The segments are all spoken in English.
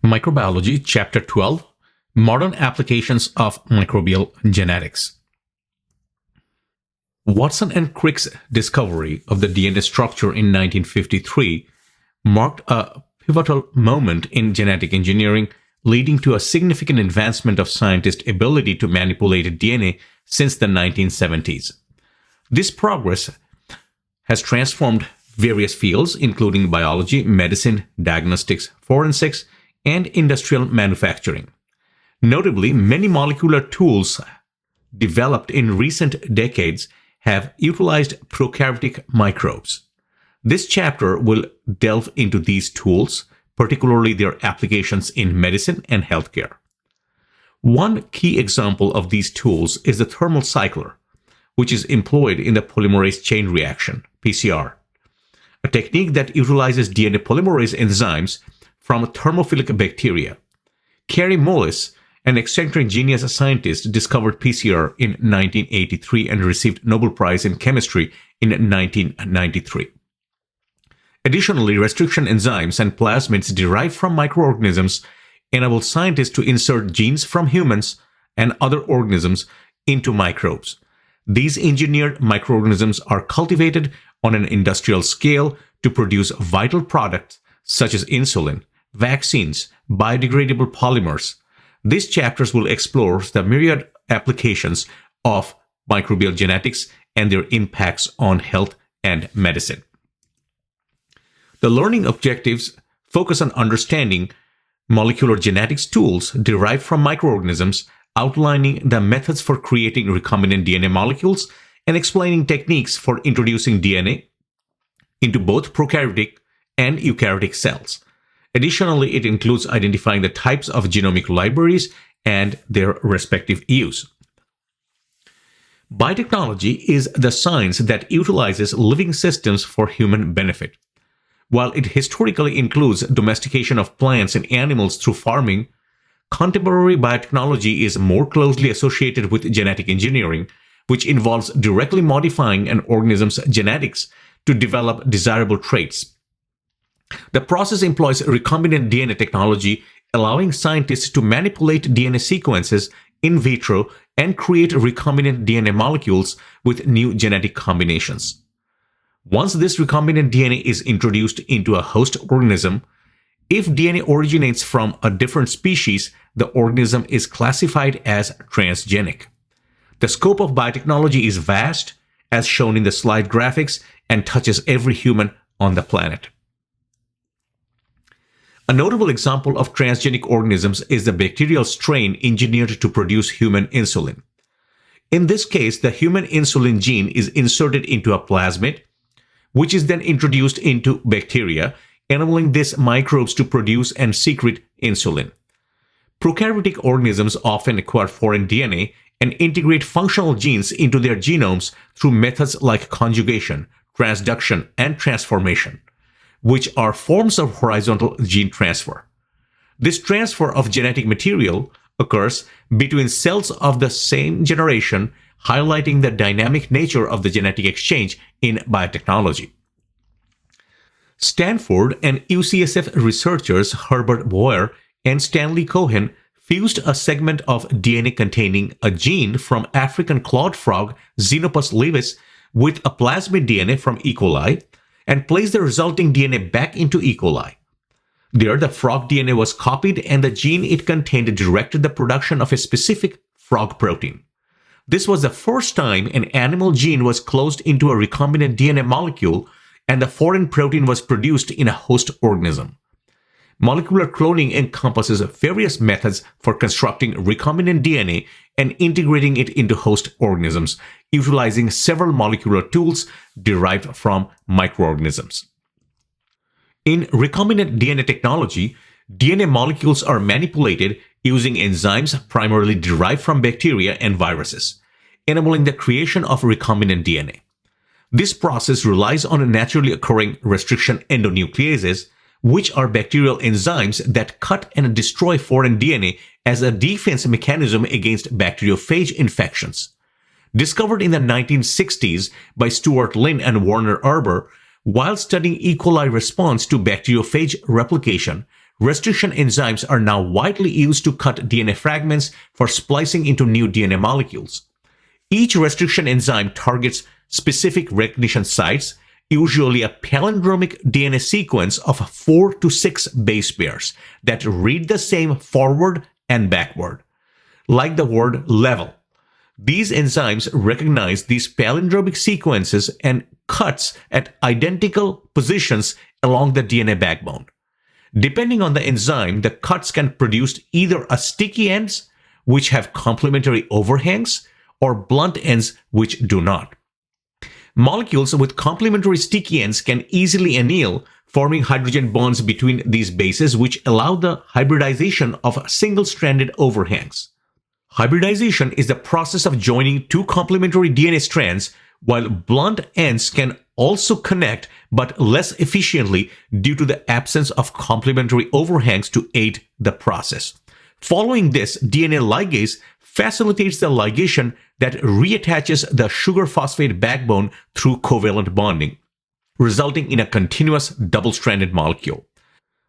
Microbiology Chapter 12 Modern Applications of Microbial Genetics. Watson and Crick's discovery of the DNA structure in 1953 marked a pivotal moment in genetic engineering, leading to a significant advancement of scientists' ability to manipulate DNA since the 1970s. This progress has transformed various fields, including biology, medicine, diagnostics, forensics, and industrial manufacturing. Notably, many molecular tools developed in recent decades have utilized prokaryotic microbes. This chapter will delve into these tools, particularly their applications in medicine and healthcare. One key example of these tools is the thermal cycler, which is employed in the polymerase chain reaction, PCR, a technique that utilizes DNA polymerase enzymes from thermophilic bacteria. Carey Mullis, an eccentric genius scientist, discovered PCR in 1983 and received Nobel Prize in Chemistry in 1993. Additionally, restriction enzymes and plasmids derived from microorganisms enable scientists to insert genes from humans and other organisms into microbes. These engineered microorganisms are cultivated on an industrial scale to produce vital products such as insulin, vaccines, biodegradable polymers. These chapters will explore the myriad applications of microbial genetics and their impacts on health and medicine. The learning objectives focus on understanding molecular genetics tools derived from microorganisms, outlining the methods for creating recombinant DNA molecules, and explaining techniques for introducing DNA into both prokaryotic and eukaryotic cells. Additionally, it includes identifying the types of genomic libraries and their respective use. Biotechnology is the science that utilizes living systems for human benefit. While it historically includes domestication of plants and animals through farming, contemporary biotechnology is more closely associated with genetic engineering, which involves directly modifying an organism's genetics to develop desirable traits. The process employs recombinant DNA technology, allowing scientists to manipulate DNA sequences in vitro and create recombinant DNA molecules with new genetic combinations. Once this recombinant DNA is introduced into a host organism, if DNA originates from a different species, the organism is classified as transgenic. The scope of biotechnology is vast, as shown in the slide graphics, and touches every human on the planet. A notable example of transgenic organisms is the bacterial strain engineered to produce human insulin. In this case, the human insulin gene is inserted into a plasmid, which is then introduced into bacteria, enabling these microbes to produce and secrete insulin. Prokaryotic organisms often acquire foreign DNA and integrate functional genes into their genomes through methods like conjugation, transduction, and transformation, which are forms of horizontal gene transfer. This transfer of genetic material occurs between cells of the same generation, highlighting the dynamic nature of the genetic exchange in biotechnology. Stanford and UCSF researchers Herbert Boyer and Stanley Cohen fused a segment of DNA containing a gene from African clawed frog Xenopus laevis with a plasmid DNA from E. coli, and placed the resulting DNA back into E. coli. There, the frog DNA was copied and the gene it contained directed the production of a specific frog protein. This was the first time an animal gene was closed into a recombinant DNA molecule and the foreign protein was produced in a host organism. Molecular cloning encompasses various methods for constructing recombinant DNA and integrating it into host organisms, utilizing several molecular tools derived from microorganisms. In recombinant DNA technology, DNA molecules are manipulated using enzymes primarily derived from bacteria and viruses, enabling the creation of recombinant DNA. This process relies on naturally occurring restriction endonucleases, which are bacterial enzymes that cut and destroy foreign DNA as a defense mechanism against bacteriophage infections. Discovered in the 1960s by Stuart Lynn and Warner Arbour, while studying E. coli response to bacteriophage replication, restriction enzymes are now widely used to cut DNA fragments for splicing into new DNA molecules. Each restriction enzyme targets specific recognition sites, usually a palindromic DNA sequence of 4 to 6 base pairs that read the same forward and backward. Like the word level, these enzymes recognize these palindromic sequences and cuts at identical positions along the DNA backbone. Depending on the enzyme, the cuts can produce either a sticky ends, which have complementary overhangs, or blunt ends, which do not. Molecules with complementary sticky ends can easily anneal, forming hydrogen bonds between these bases, which allow the hybridization of single-stranded overhangs. Hybridization is the process of joining two complementary DNA strands, while blunt ends can also connect, but less efficiently due to the absence of complementary overhangs to aid the process. Following this, DNA ligase facilitates the ligation that reattaches the sugar phosphate backbone through covalent bonding, resulting in a continuous double-stranded molecule.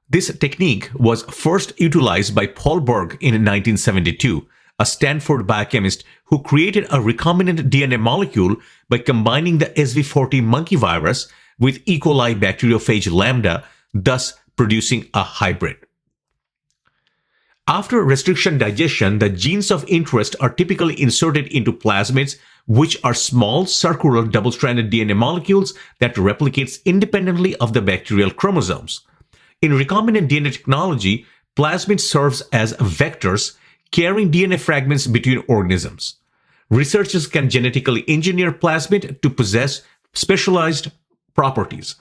This technique was first utilized by Paul Berg in 1972, a Stanford biochemist who created a recombinant DNA molecule by combining the SV40 monkey virus with E. coli bacteriophage lambda, thus producing a hybrid. After restriction digestion, the genes of interest are typically inserted into plasmids, which are small circular double-stranded DNA molecules that replicates independently of the bacterial chromosomes. In recombinant DNA technology, plasmid serves as vectors carrying DNA fragments between organisms. Researchers can genetically engineer plasmid to possess specialized properties.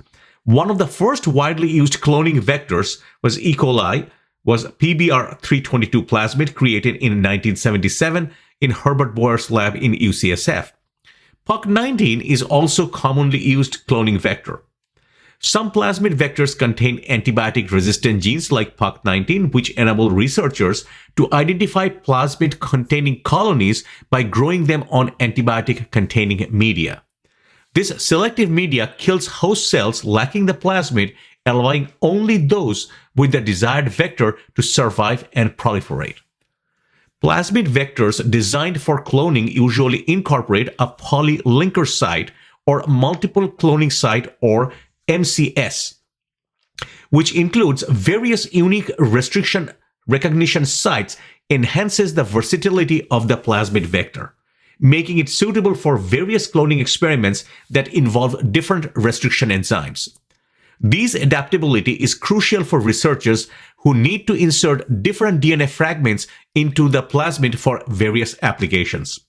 One of the first widely used cloning vectors was E. coli, was PBR322 plasmid created in 1977 in Herbert Boyer's lab in UCSF. PUC19 is also commonly used cloning vector. Some plasmid vectors contain antibiotic-resistant genes like PUC19, which enable researchers to identify plasmid-containing colonies by growing them on antibiotic-containing media. This selective media kills host cells lacking the plasmid, allowing only those with the desired vector to survive and proliferate. Plasmid vectors designed for cloning usually incorporate a polylinker site or multiple cloning site or MCS, which includes various unique restriction recognition sites, enhances the versatility of the plasmid vector, making it suitable for various cloning experiments that involve different restriction enzymes. This adaptability is crucial for researchers who need to insert different DNA fragments into the plasmid for various applications.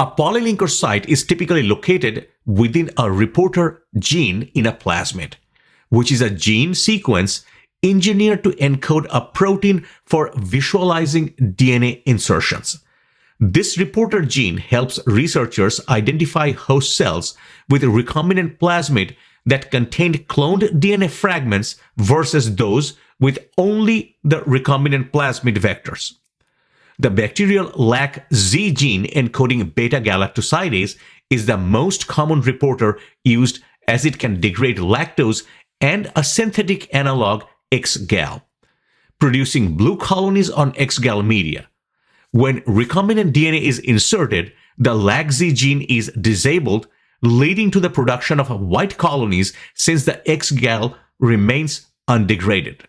A polylinker site is typically located within a reporter gene in a plasmid, which is a gene sequence engineered to encode a protein for visualizing DNA insertions. This reporter gene helps researchers identify host cells with a recombinant plasmid that contained cloned DNA fragments versus those with only the recombinant plasmid vectors. The bacterial LAC-Z gene encoding beta-galactosidase is the most common reporter used, as it can degrade lactose and a synthetic analog X-gal, producing blue colonies on X-gal media. When recombinant DNA is inserted, the LAC-Z gene is disabled, leading to the production of white colonies since the X-gal remains undegraded.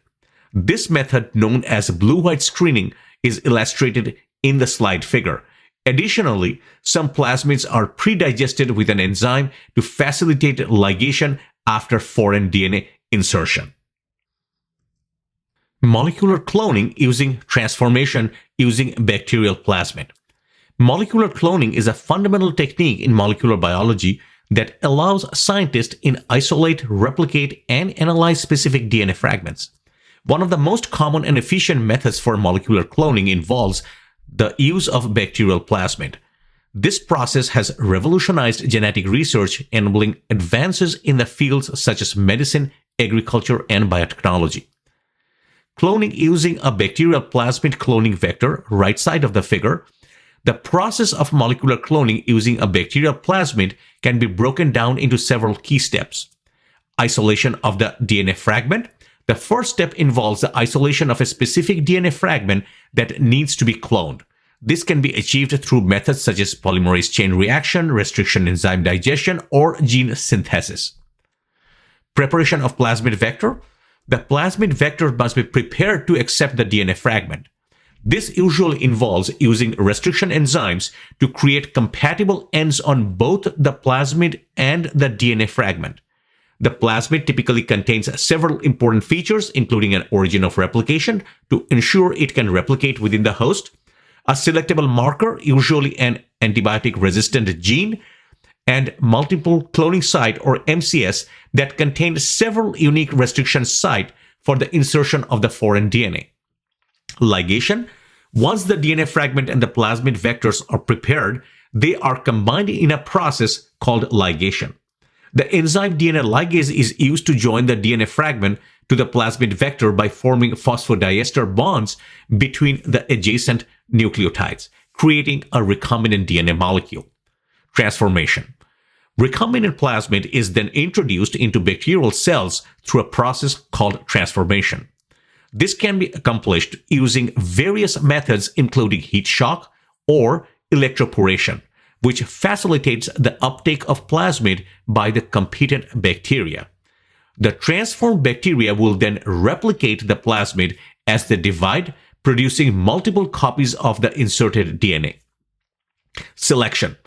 This method, known as blue-white screening, is illustrated in the slide figure. Additionally, some plasmids are pre-digested with an enzyme to facilitate ligation after foreign DNA insertion. Molecular cloning using transformation using bacterial plasmid. Molecular cloning is a fundamental technique in molecular biology that allows scientists to isolate, replicate, and analyze specific DNA fragments. One of the most common and efficient methods for molecular cloning involves the use of bacterial plasmid. This process has revolutionized genetic research, enabling advances in the fields such as medicine, agriculture, and biotechnology. Cloning using a bacterial plasmid cloning vector, right side of the figure, The process of molecular cloning using a bacterial plasmid can be broken down into several key steps. Isolation of the DNA fragment. The first step involves the isolation of a specific DNA fragment that needs to be cloned. This can be achieved through methods such as polymerase chain reaction, restriction enzyme digestion, or gene synthesis. Preparation of plasmid vector. The plasmid vector must be prepared to accept the DNA fragment. This usually involves using restriction enzymes to create compatible ends on both the plasmid and the DNA fragment. The plasmid typically contains several important features, including an origin of replication to ensure it can replicate within the host, a selectable marker, usually an antibiotic-resistant gene, and multiple cloning site or MCS that contain several unique restriction sites for the insertion of the foreign DNA. Ligation. Once the DNA fragment and the plasmid vectors are prepared, they are combined in a process called ligation. The enzyme DNA ligase is used to join the DNA fragment to the plasmid vector by forming phosphodiester bonds between the adjacent nucleotides, creating a recombinant DNA molecule. Transformation. Recombinant plasmid is then introduced into bacterial cells through a process called transformation. This can be accomplished using various methods including heat shock or electroporation, which facilitates the uptake of plasmid by the competent bacteria. The transformed bacteria will then replicate the plasmid as they divide, producing multiple copies of the inserted DNA. Selection.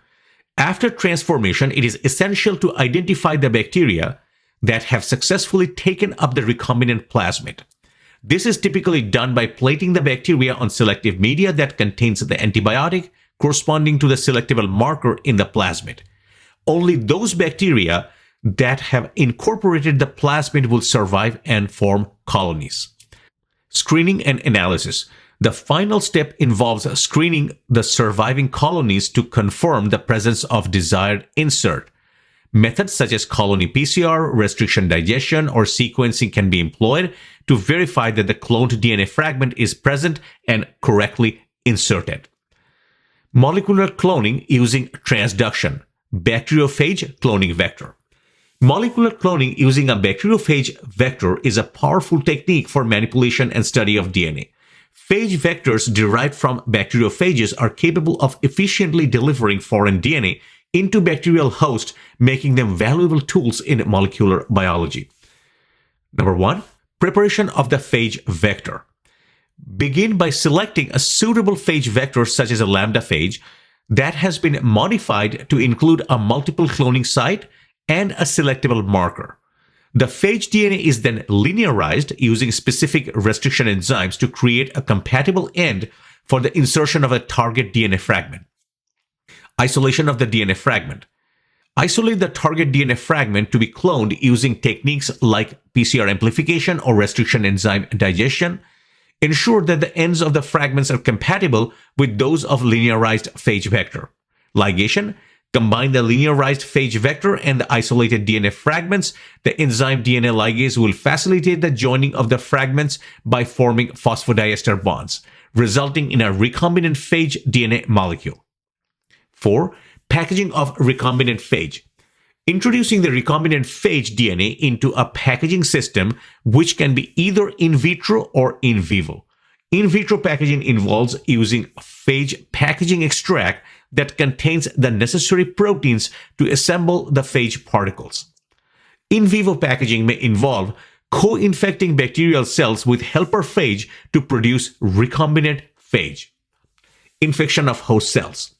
After transformation, it is essential to identify the bacteria that have successfully taken up the recombinant plasmid. This is typically done by plating the bacteria on selective media that contains the antibiotic corresponding to the selectable marker in the plasmid. Only those bacteria that have incorporated the plasmid will survive and form colonies. Screening and analysis. The final step involves screening the surviving colonies to confirm the presence of desired insert. Methods such as colony PCR, restriction digestion, or sequencing can be employed to verify that the cloned DNA fragment is present and correctly inserted. Molecular cloning using transduction. Bacteriophage cloning vector. Molecular cloning using a bacteriophage vector is a powerful technique for manipulation and study of DNA. Phage vectors derived from bacteriophages are capable of efficiently delivering foreign DNA into bacterial hosts, making them valuable tools in molecular biology. Number 1. Preparation of the phage vector. Begin by selecting a suitable phage vector such as a lambda phage that has been modified to include a multiple cloning site and a selectable marker. The phage DNA is then linearized using specific restriction enzymes to create a compatible end for the insertion of a target DNA fragment. Isolation of the DNA fragment. Isolate the target DNA fragment to be cloned using techniques like PCR amplification or restriction enzyme digestion. Ensure that the ends of the fragments are compatible with those of linearized phage vector. Ligation. Combine the linearized phage vector and the isolated DNA fragments. The enzyme DNA ligase will facilitate the joining of the fragments by forming phosphodiester bonds, resulting in a recombinant phage DNA molecule. 4. Packaging of recombinant phage. Introducing the recombinant phage DNA into a packaging system which can be either in vitro or in vivo. In vitro packaging involves using phage packaging extract that contains the necessary proteins to assemble the phage particles. In vivo packaging may involve co-infecting bacterial cells with helper phage to produce recombinant phage. Infection of host cells.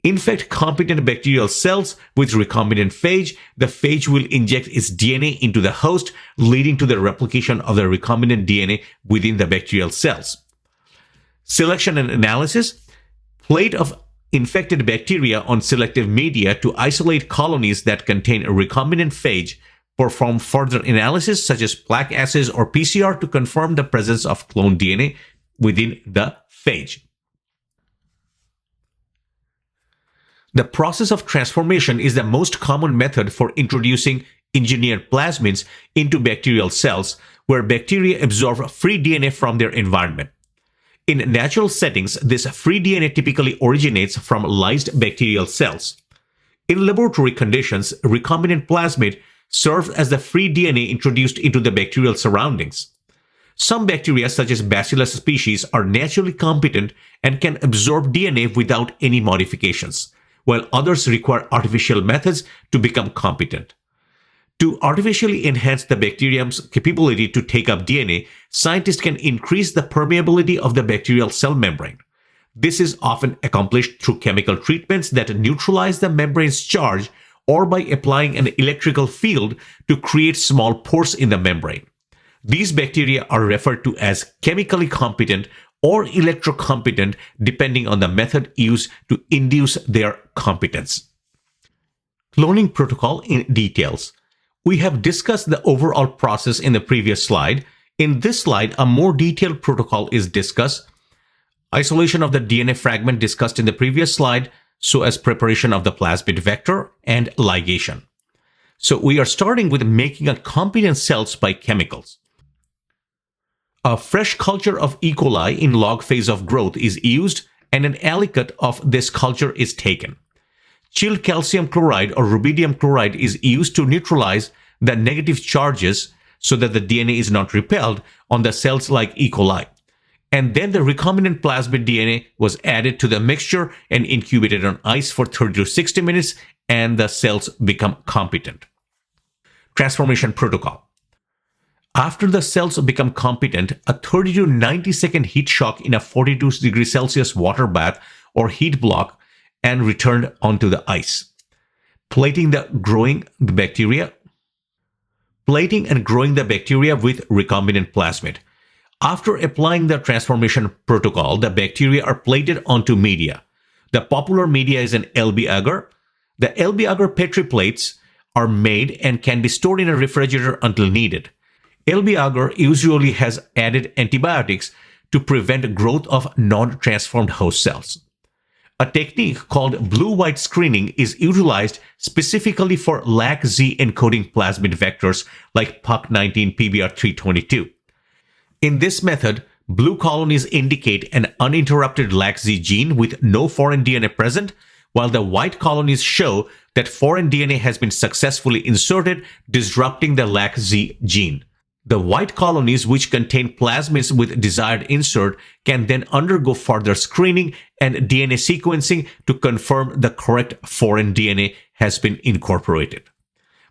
Infect competent bacterial cells with recombinant phage. The phage will inject its DNA into the host, leading to the replication of the recombinant DNA within the bacterial cells. Selection and analysis. Plate of infected bacteria on selective media to isolate colonies that contain a recombinant phage. Perform further analysis such as plaque assays or PCR to confirm the presence of cloned DNA within the phage. The process of transformation is the most common method for introducing engineered plasmids into bacterial cells, where bacteria absorb free DNA from their environment. In natural settings, this free DNA typically originates from lysed bacterial cells. In laboratory conditions, recombinant plasmid serves as the free DNA introduced into the bacterial surroundings. Some bacteria, such as Bacillus species, are naturally competent and can absorb DNA without any modifications, while others require artificial methods to become competent. To artificially enhance the bacterium's capability to take up DNA, scientists can increase the permeability of the bacterial cell membrane. This is often accomplished through chemical treatments that neutralize the membrane's charge or by applying an electrical field to create small pores in the membrane. These bacteria are referred to as chemically competent or electrocompetent depending on the method used to induce their competence. Cloning protocol in details. We have discussed the overall process in the previous slide. In this slide, a more detailed protocol is discussed. Isolation of the DNA fragment discussed in the previous slide, so as preparation of the plasmid vector and ligation. So we are starting with making a competent cells by chemicals. A fresh culture of E. coli in log phase of growth is used and an alicate of this culture is taken. Chilled calcium chloride or rubidium chloride is used to neutralize the negative charges so that the DNA is not repelled on the cells like E. coli. And then the recombinant plasmid DNA was added to the mixture and incubated on ice for 30 to 60 minutes, and the cells become competent. Transformation protocol. After the cells become competent, a 30 to 90 second heat shock in a 42 degrees Celsius water bath or heat block and returned onto the ice. Plating and growing the bacteria with recombinant plasmid. After applying the transformation protocol, the bacteria are plated onto media. The popular media is an LB agar. The LB agar Petri plates are made and can be stored in a refrigerator until needed. LB agar usually has added antibiotics to prevent growth of non-transformed host cells. A technique called blue-white screening is utilized specifically for LAC-Z encoding plasmid vectors like PUC19 PBR322. In this method, blue colonies indicate an uninterrupted LAC-Z gene with no foreign DNA present, while the white colonies show that foreign DNA has been successfully inserted, disrupting the LAC-Z gene. The white colonies, which contain plasmids with desired insert, can then undergo further screening and DNA sequencing to confirm the correct foreign DNA has been incorporated.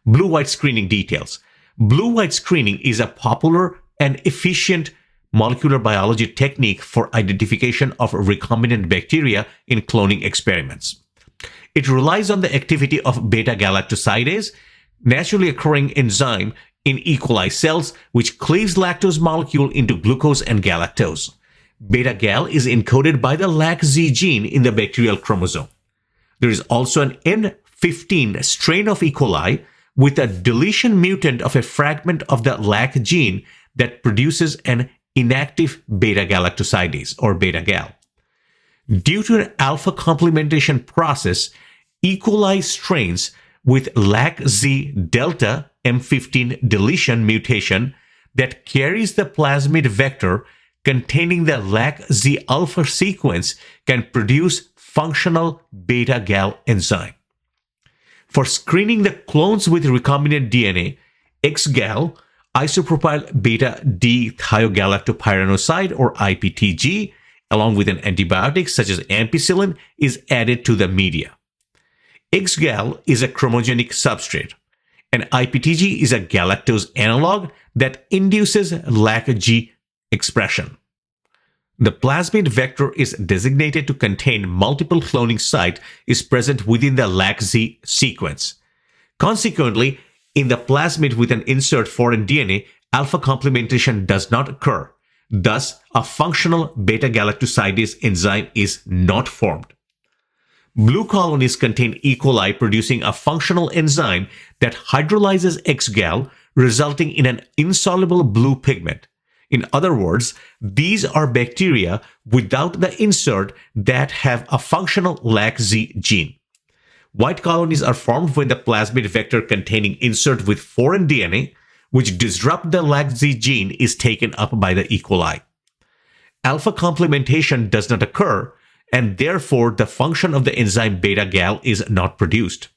Blue-white screening details. Blue-white screening is a popular and efficient molecular biology technique for identification of recombinant bacteria in cloning experiments. It relies on the activity of beta-galactosidase, naturally occurring enzyme in E. coli cells, which cleaves lactose molecule into glucose and galactose. Beta-gal is encoded by the LAC-Z gene in the bacterial chromosome. There is also an N15 strain of E. coli with a deletion mutant of a fragment of the LAC gene that produces an inactive beta-galactosidase or beta-gal. Due to an alpha complementation process, E. coli strains with LAC-Z delta M15 deletion mutation that carries the plasmid vector containing the LAC-Z alpha sequence can produce functional beta-gal enzyme. For screening the clones with recombinant DNA, XGAL, isopropyl beta-D-thiogalactopyranoside or IPTG, along with an antibiotic such as ampicillin, is added to the media. XGAL is a chromogenic substrate, and IPTG is a galactose analog that induces LAC-G expression. The plasmid vector is designated to contain multiple cloning sites is present within the LAC-Z sequence. Consequently, in the plasmid with an insert foreign DNA, alpha complementation does not occur. Thus, a functional beta-galactosidase enzyme is not formed. Blue colonies contain E. coli producing a functional enzyme that hydrolyzes XGAL, resulting in an insoluble blue pigment. In other words, these are bacteria without the insert that have a functional LAC-Z gene. White colonies are formed when the plasmid vector containing insert with foreign DNA, which disrupt the LAC-Z gene, is taken up by the E. coli. alpha complementation does not occur, and therefore the function of the enzyme beta-gal is not produced.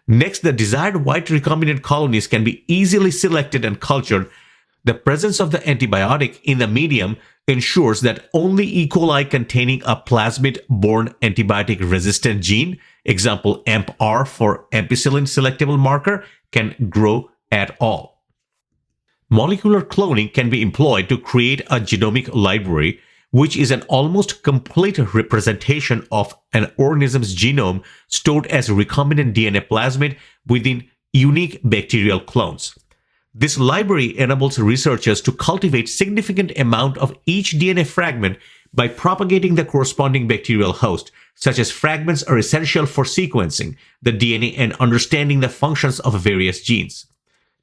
Next, the desired white recombinant colonies can be easily selected and cultured. The presence of the antibiotic in the medium ensures that only E. coli containing a plasmid-borne antibiotic-resistant gene, example AMPR for ampicillin selectable marker, can grow at all. Molecular cloning can be employed to create a genomic library, which is an almost complete representation of an organism's genome stored as recombinant DNA plasmid within unique bacterial clones. This library enables researchers to cultivate significant amount of each DNA fragment by propagating the corresponding bacterial host, such as fragments are essential for sequencing the DNA and understanding the functions of various genes.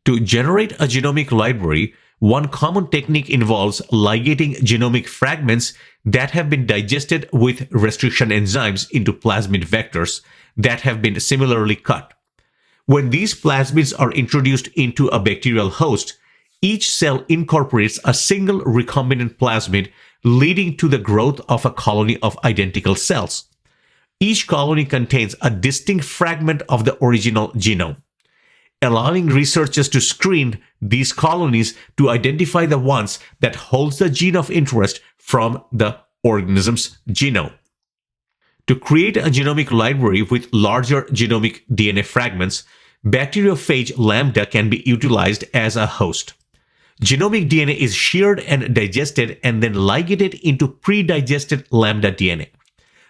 To generate a genomic library, one common technique involves ligating genomic fragments that have been digested with restriction enzymes into plasmid vectors that have been similarly cut. When these plasmids are introduced into a bacterial host, each cell incorporates a single recombinant plasmid, leading to the growth of a colony of identical cells. Each colony contains a distinct fragment of the original genome, allowing researchers to screen these colonies to identify the ones that holds the gene of interest from the organism's genome. To create a genomic library with larger genomic DNA fragments, bacteriophage lambda can be utilized as a host. Genomic DNA is sheared and digested and then ligated into pre-digested lambda DNA.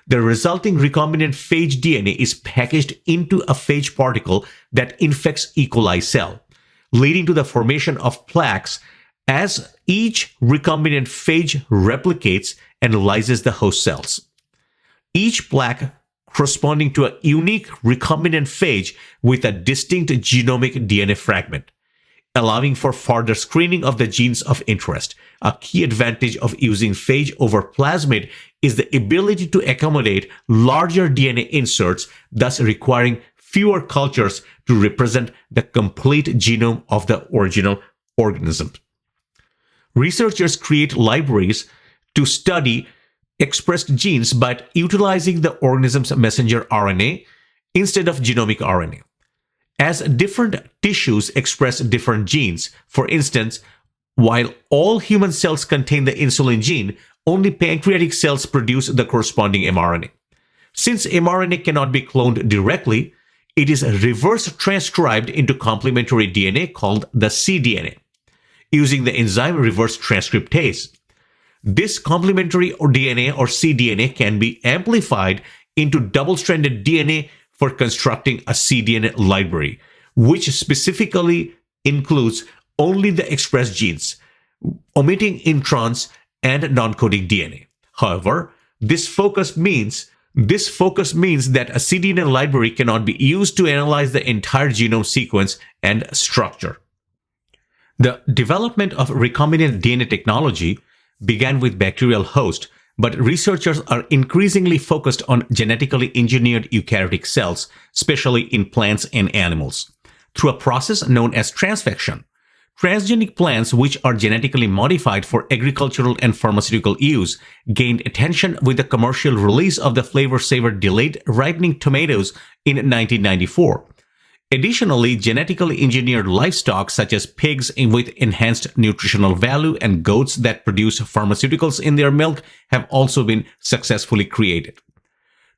The resulting recombinant phage DNA is packaged into a phage particle that infects E. coli cell, leading to the formation of plaques as each recombinant phage replicates and lyses the host cells. Each plaque corresponding to a unique recombinant phage with a distinct genomic DNA fragment, allowing for further screening of the genes of interest. A key advantage of using phage over plasmid is the ability to accommodate larger DNA inserts, thus requiring fewer cultures to represent the complete genome of the original organism. Researchers create libraries to study expressed genes but utilizing the organism's messenger RNA instead of genomic RNA. As different tissues express different genes, for instance, while all human cells contain the insulin gene, only pancreatic cells produce the corresponding mRNA. Since mRNA cannot be cloned directly, it is reverse transcribed into complementary DNA called the cDNA, using the enzyme reverse transcriptase. This complementary DNA or cDNA can be amplified into double-stranded DNA for constructing a cDNA library, which specifically includes only the expressed genes, omitting introns and non-coding DNA. However, this focus means that a cDNA library cannot be used to analyze the entire genome sequence and structure. The development of recombinant DNA technology began with bacterial host, but researchers are increasingly focused on genetically engineered eukaryotic cells, especially in plants and animals, through a process known as transfection. Transgenic plants, which are genetically modified for agricultural and pharmaceutical use, gained attention with the commercial release of the flavor-saver delayed ripening tomatoes in 1994. Additionally, genetically engineered livestock such as pigs with enhanced nutritional value and goats that produce pharmaceuticals in their milk have also been successfully created.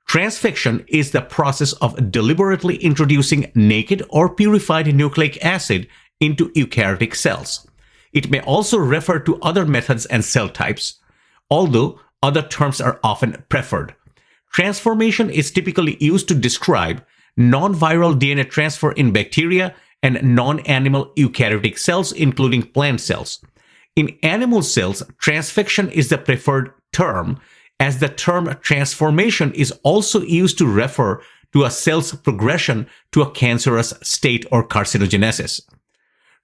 Transfection is the process of deliberately introducing naked or purified nucleic acid into eukaryotic cells. It may also refer to other methods and cell types, although other terms are often preferred. Transformation is typically used to describe non-viral DNA transfer in bacteria and non-animal eukaryotic cells, including plant cells. In animal cells, transfection is the preferred term, as the term transformation is also used to refer to a cell's progression to a cancerous state or carcinogenesis.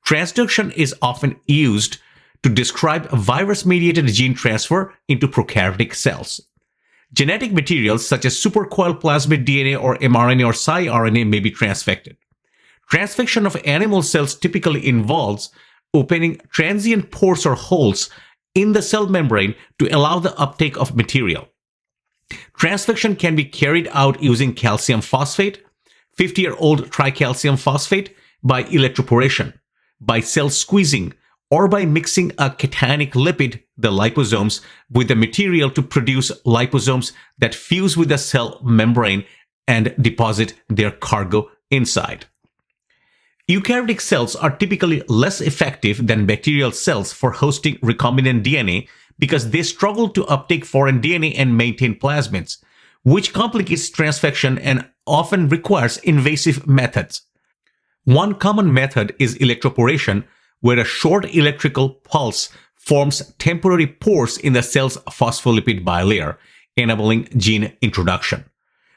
Transduction is often used to describe virus-mediated gene transfer into prokaryotic cells. Genetic materials such as supercoiled plasmid DNA or mRNA or siRNA may be transfected. Transfection of animal cells typically involves opening transient pores or holes in the cell membrane to allow the uptake of material. Transfection can be carried out using calcium phosphate, 50-year-old tricalcium phosphate, by electroporation, by cell squeezing, or by mixing a cationic lipid, the liposomes, with the material to produce liposomes that fuse with the cell membrane and deposit their cargo inside. Eukaryotic cells are typically less effective than bacterial cells for hosting recombinant DNA because they struggle to uptake foreign DNA and maintain plasmids, which complicates transfection and often requires invasive methods. One common method is electroporation, where a short electrical pulse forms temporary pores in the cell's phospholipid bilayer, enabling gene introduction.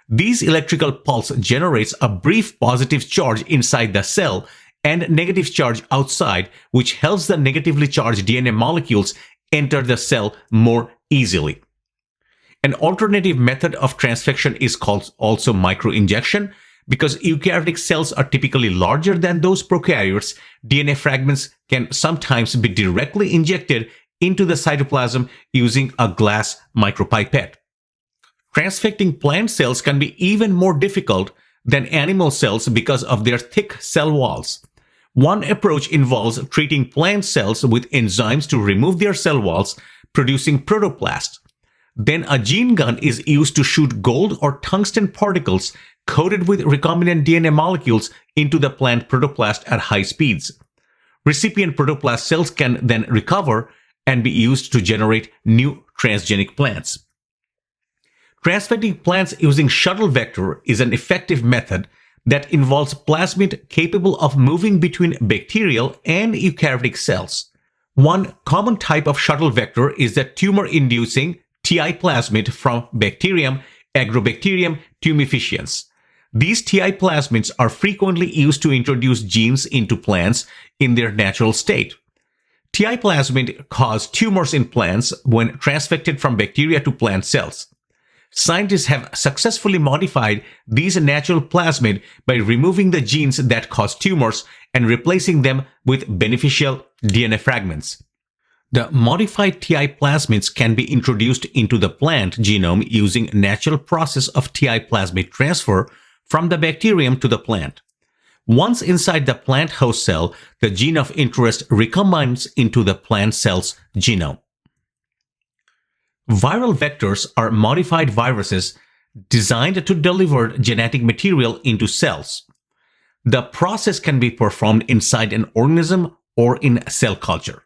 These electrical pulse generates a brief positive charge inside the cell and negative charge outside, which helps the negatively charged DNA molecules enter the cell more easily. An alternative method of transfection is called also microinjection. Because eukaryotic cells are typically larger than those prokaryotes, DNA fragments can sometimes be directly injected into the cytoplasm using a glass micropipette. Transfecting plant cells can be even more difficult than animal cells because of their thick cell walls. One approach involves treating plant cells with enzymes to remove their cell walls, producing protoplasts. Then a gene gun is used to shoot gold or tungsten particles coated with recombinant DNA molecules into the plant protoplast at high speeds. Recipient protoplast cells can then recover and be used to generate new transgenic plants. Transfecting plants using shuttle vector is an effective method that involves plasmid capable of moving between bacterial and eukaryotic cells. One common type of shuttle vector is the tumor-inducing TI plasmid from bacterium Agrobacterium tumefaciens. These TI plasmids are frequently used to introduce genes into plants in their natural state. TI plasmid cause tumors in plants when transfected from bacteria to plant cells. Scientists have successfully modified these natural plasmid by removing the genes that cause tumors and replacing them with beneficial DNA fragments. The modified TI plasmids can be introduced into the plant genome using natural process of TI plasmid transfer from the bacterium to the plant. Once inside the plant host cell, the gene of interest recombines into the plant cell's genome. Viral vectors are modified viruses designed to deliver genetic material into cells. The process can be performed inside an organism or in cell culture.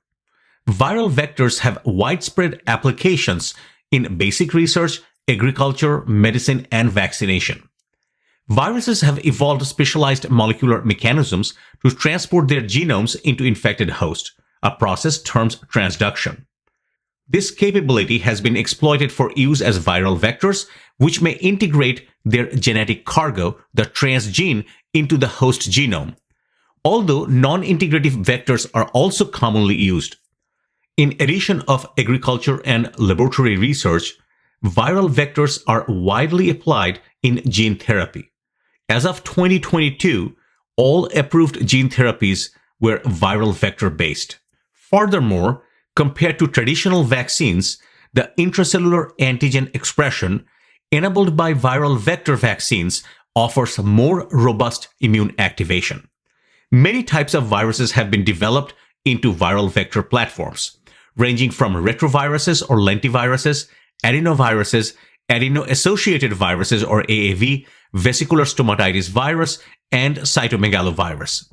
Viral vectors have widespread applications in basic research, agriculture, medicine, and vaccination. Viruses have evolved specialized molecular mechanisms to transport their genomes into infected hosts, a process termed transduction. This capability has been exploited for use as viral vectors, which may integrate their genetic cargo, the transgene, into the host genome. Although non-integrative vectors are also commonly used. In addition of agriculture and laboratory research, viral vectors are widely applied in gene therapy. As of 2022, all approved gene therapies were viral vector-based. Furthermore, compared to traditional vaccines, the intracellular antigen expression enabled by viral vector vaccines offers more robust immune activation. Many types of viruses have been developed into viral vector platforms, ranging from retroviruses or lentiviruses, adenoviruses, adeno-associated viruses or AAV, vesicular stomatitis virus, and cytomegalovirus.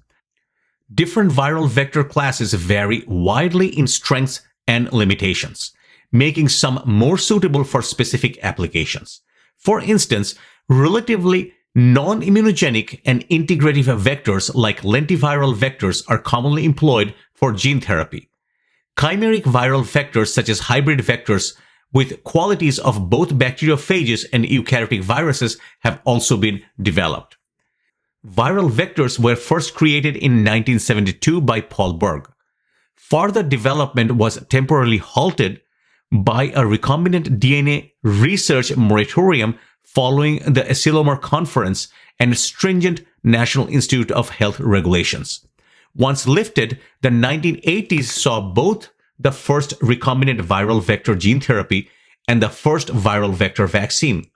Different viral vector classes vary widely in strengths and limitations, making some more suitable for specific applications. For instance, relatively non-immunogenic and integrative vectors like lentiviral vectors are commonly employed for gene therapy. Chimeric viral vectors such as hybrid vectors with qualities of both bacteriophages and eukaryotic viruses have also been developed. Viral vectors were first created in 1972 by Paul Berg. Further development was temporarily halted by a recombinant DNA research moratorium following the Asilomar Conference and stringent National Institute of Health regulations. Once lifted, the 1980s saw both the first recombinant viral vector gene therapy, and the first viral vector vaccine.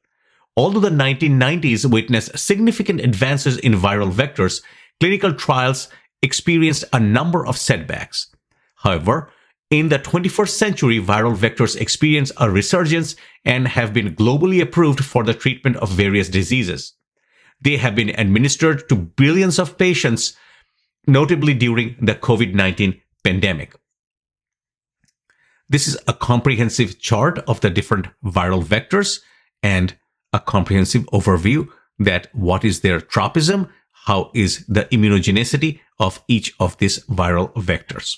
Although the 1990s witnessed significant advances in viral vectors, clinical trials experienced a number of setbacks. However, in the 21st century, viral vectors experience a resurgence and have been globally approved for the treatment of various diseases. They have been administered to billions of patients, notably during the COVID-19 pandemic. This is a comprehensive chart of the different viral vectors and a comprehensive overview that what is their tropism, how is the immunogenicity of each of these viral vectors.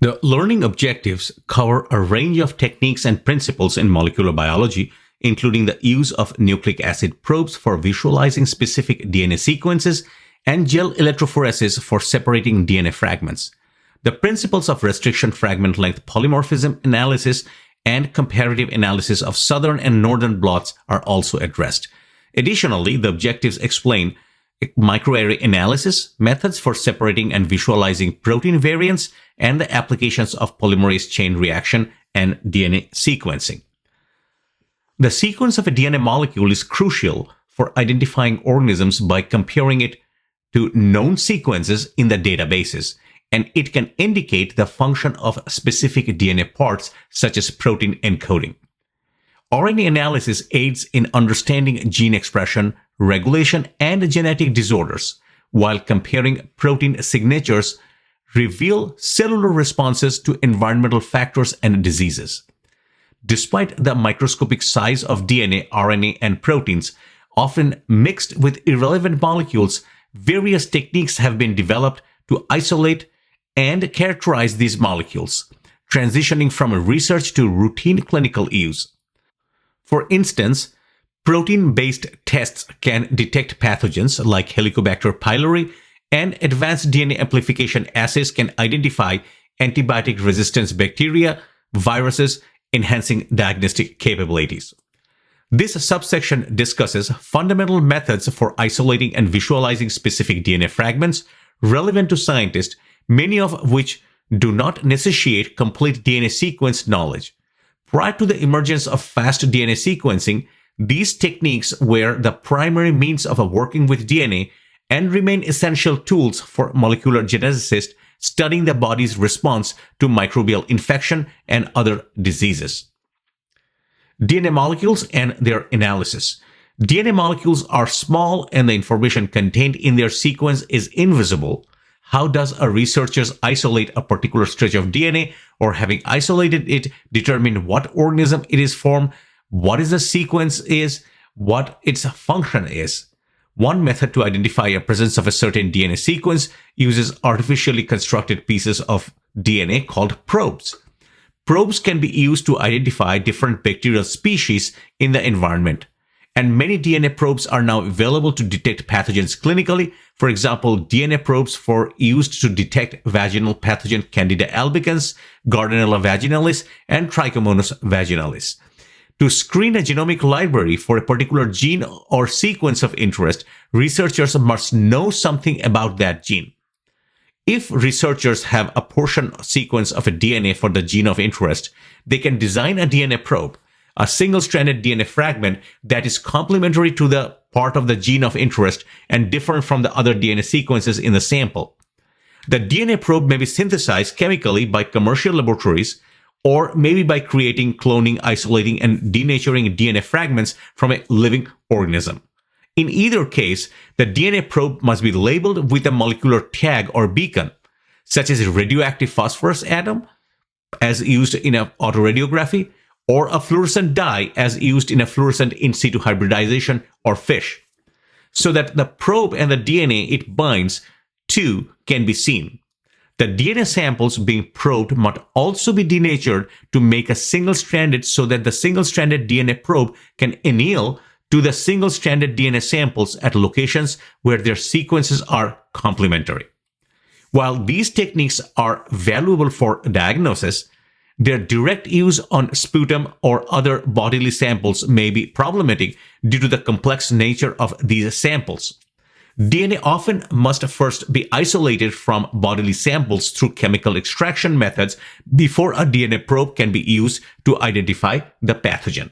The learning objectives cover a range of techniques and principles in molecular biology, including the use of nucleic acid probes for visualizing specific DNA sequences and gel electrophoresis for separating DNA fragments. The principles of restriction fragment length polymorphism analysis and comparative analysis of southern and northern blots are also addressed. Additionally, the objectives explain microarray analysis, methods for separating and visualizing protein variants, and the applications of polymerase chain reaction and DNA sequencing. The sequence of a DNA molecule is crucial for identifying organisms by comparing it to known sequences in the databases, and it can indicate the function of specific DNA parts such as protein encoding. RNA analysis aids in understanding gene expression, regulation, and genetic disorders, while comparing protein signatures reveal cellular responses to environmental factors and diseases. Despite the microscopic size of DNA, RNA, and proteins, often mixed with irrelevant molecules, various techniques have been developed to isolate and characterize these molecules, transitioning from research to routine clinical use. For instance, protein-based tests can detect pathogens like Helicobacter pylori, and advanced DNA amplification assays can identify antibiotic resistance bacteria, viruses, enhancing diagnostic capabilities. This subsection discusses fundamental methods for isolating and visualizing specific DNA fragments relevant to scientists, many of which do not necessitate complete DNA sequence knowledge. Prior to the emergence of fast DNA sequencing, these techniques were the primary means of working with DNA and remain essential tools for molecular geneticists studying the body's response to microbial infection and other diseases. DNA molecules and their analysis. DNA molecules are small and the information contained in their sequence is invisible. How does a researcher isolate a particular stretch of DNA, or having isolated it, determine what organism it is from, what is the sequence is, what its function is? One method to identify a presence of a certain DNA sequence uses artificially constructed pieces of DNA called probes. Probes can be used to identify different bacterial species in the environment, and many DNA probes are now available to detect pathogens clinically. For example, DNA probes used to detect vaginal pathogen Candida albicans, Gardnerella vaginalis, and Trichomonas vaginalis. To screen a genomic library for a particular gene or sequence of interest, researchers must know something about that gene. If researchers have a portion sequence of a DNA for the gene of interest, they can design a DNA probe, a single-stranded DNA fragment that is complementary to the part of the gene of interest and different from the other DNA sequences in the sample. The DNA probe may be synthesized chemically by commercial laboratories, or maybe by creating, cloning, isolating, and denaturing DNA fragments from a living organism. In either case, the DNA probe must be labeled with a molecular tag or beacon, such as a radioactive phosphorus atom, as used in autoradiography, or a fluorescent dye as used in a fluorescent in situ hybridization or FISH, so that the probe and the DNA it binds to can be seen. The DNA samples being probed must also be denatured to make a single-stranded so that the single-stranded DNA probe can anneal to the single-stranded DNA samples at locations where their sequences are complementary. While these techniques are valuable for diagnosis, their direct use on sputum or other bodily samples may be problematic due to the complex nature of these samples. DNA often must first be isolated from bodily samples through chemical extraction methods before a DNA probe can be used to identify the pathogen.